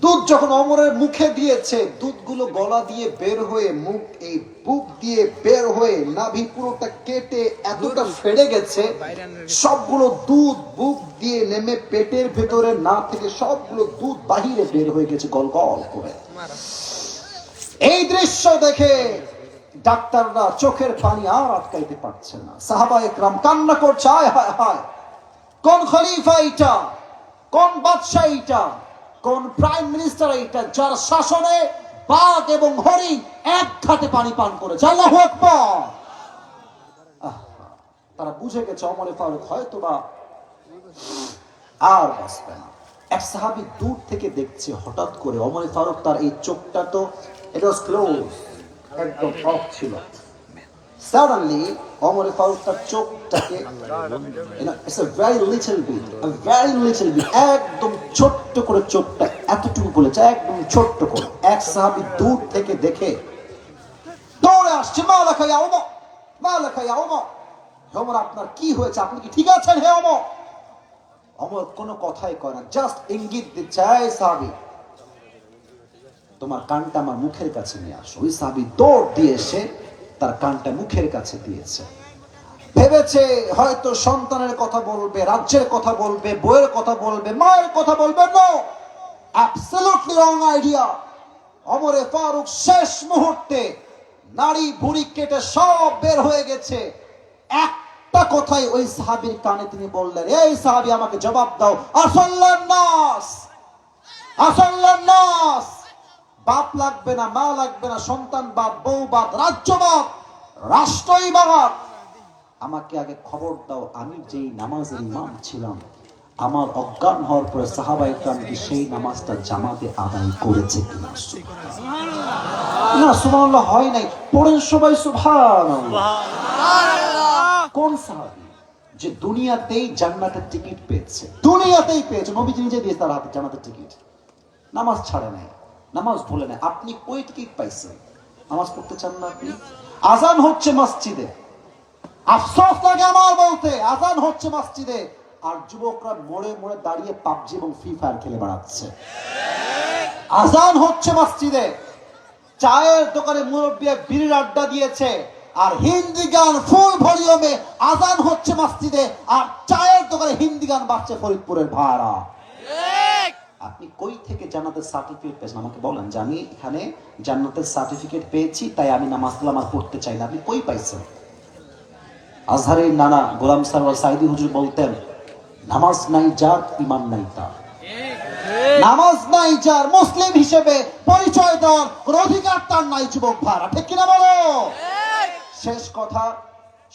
দুধ যখন ওমরের মুখে দিয়েছে, দুধগুলো গলা দিয়ে বের হয়ে মুখ এই বুক দিয়ে বের হয়ে নাভি পুরোটা কেটে এতটা ফেড়ে গেছে, সবগুলো দুধ বুক দিয়ে নেমে পেটের ভেতরে না থেকে সবগুলো দুধ বাহিরে বের হয়ে গেছে গল গল করে। এই দৃশ্য দেখে ডাক্তাররা চোখের পানি আর আটকাইতে পারছে না। সাহাবা একরাম কান্না করছে, হায় হায় হায়, কোন খলিফা এটা, কোন বাদশাহ এটা, কোন প্রাইম মিনিস্টার এটা, যার শাসনে বাঘ এবং হরিণ এক ঘাটে পানি পান করেছে। আল্লাহু আকবার। তারা বুঝে গেছে ওমর ফারুক হয়তো বা আর বাঁচবে না। এক সাহাবী দূর থেকে দেখছে, হঠাৎ করে ওমর ফারুক তার এই চোখটা তো it was closed, একদম অফ ছিল। Suddenly ওমর ফারুক তার চোখটাকে it's a very little bit একদম ছোট্ট করে চোখটা এতটুকু বলেছে, একদম ছোট্ট করে। এক সাহাবী দূর থেকে দেখে দৌড়ে আসছে, মালাকা ইয়া ওমর, মালাকা ইয়া ওমর, ওমর আপনার কি হয়েছে, আপনি কি ঠিক আছেন হে ওমর? ওমর কোনো কথাই কয় না, জাস্ট ইঙ্গিত দিচ্ছে, এই সাহাবী তোমার কানটা আমার মুখের কাছে নিয়ে আসো। ওই সাহাবী দৌড় দিয়ে এসে তার কানটা মুখের কাছে দিয়েছে। ভেবেছে হয়তো সন্তানের কথা বলবে, রাজ্যের কথা বলবে, বইয়ের কথা বলবে, মায়ের কথা বলবে। No, absolutely wrong idea. Omar Faruk শেষ মুহূর্তে নাড়ি ভুঁড়ি কেটে সব বের হয়ে গেছে, একটা কথাই ওই সাহাবীর কানে তিনি বললেন, এই সাহাবী আমাকে জবাব দাও, আসাল্লান নাস, আসাল্লান নাস। বাপ লাগবে না, মা লাগবে না, সন্তান বাদ, বউ বাদ, রাজ্য বাদ, রাষ্ট্রই বাদ, আমাকে আগে খবর দাও আমি যেই নামাজের ইমাম ছিলাম, আমার অজ্ঞান হওয়ার পরে সাহাবা ইকরাম কি সেই নামাজটা জামাতে আদায় করেছে কিনা? না, সুবহানাল্লাহ হয় নাই। পড়েন সবাই সুবহানাল্লাহ। কোন সাহাবী যে দুনিয়াতেই জান্নাতের টিকিট পেয়েছে, দুনিয়াতেই পেয়েছে, নবীজি নিজে দিয়েছে তার হাতে জান্নাতের টিকিট, নামাজ ছাড়ে নাই, নামাজ ভুলে নাই। আপনি কই টিকিট পাইছেন? নামাজ পড়তে চান না আপনি? আজান হচ্ছে মসজিদে, আফসোস লাগে আমার বলতে, আজান হচ্ছে মসজিদে, আর যুবকরা মোড়ে মোড়ে দাঁড়িয়ে পাবজি এবং ফ্রি ফায়ার খেলে বেড়াচ্ছে। আজান হচ্ছে মসজিদে, চায়ের দোকানে মুরব্বী বিড়ির আড্ডা দিয়েছে, আর হিন্দি গান ফুল ভলিউমে আজান হচ্ছে মসজিদে, আর চায়ের দোকানে হিন্দি গান বাজছে ফরিদপুরের ভাড়া। আপনি কই থেকে জান্নাতের সার্টিফিকেট পেয়েছেন আমাকে বলেন, যে আমি এখানে জান্নাতের সার্টিফিকেট পেয়েছি তাই আমি নামাজ কালাম পড়তে চাই না। আপনি কই পাইছেন? আজহারের নানা গোলাম সারওয়ার সাইদি হুজুর বলতেন, নামাজ নাই যার ঈমান নাই তার। নামাজ নাই যার, মুসলিম হিসেবে পরিচয় দেওয়ার কোন অধিকার তার নাই যুবক ভাড়া, ঠিক কিনা বলো? শেষ কথা,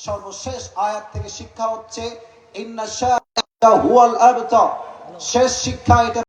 সর্বশেষ আয়াত থেকে শিক্ষা হচ্ছে ইন্না শাআ হুয়াল আবতার। শেষ শিক্ষা এটা।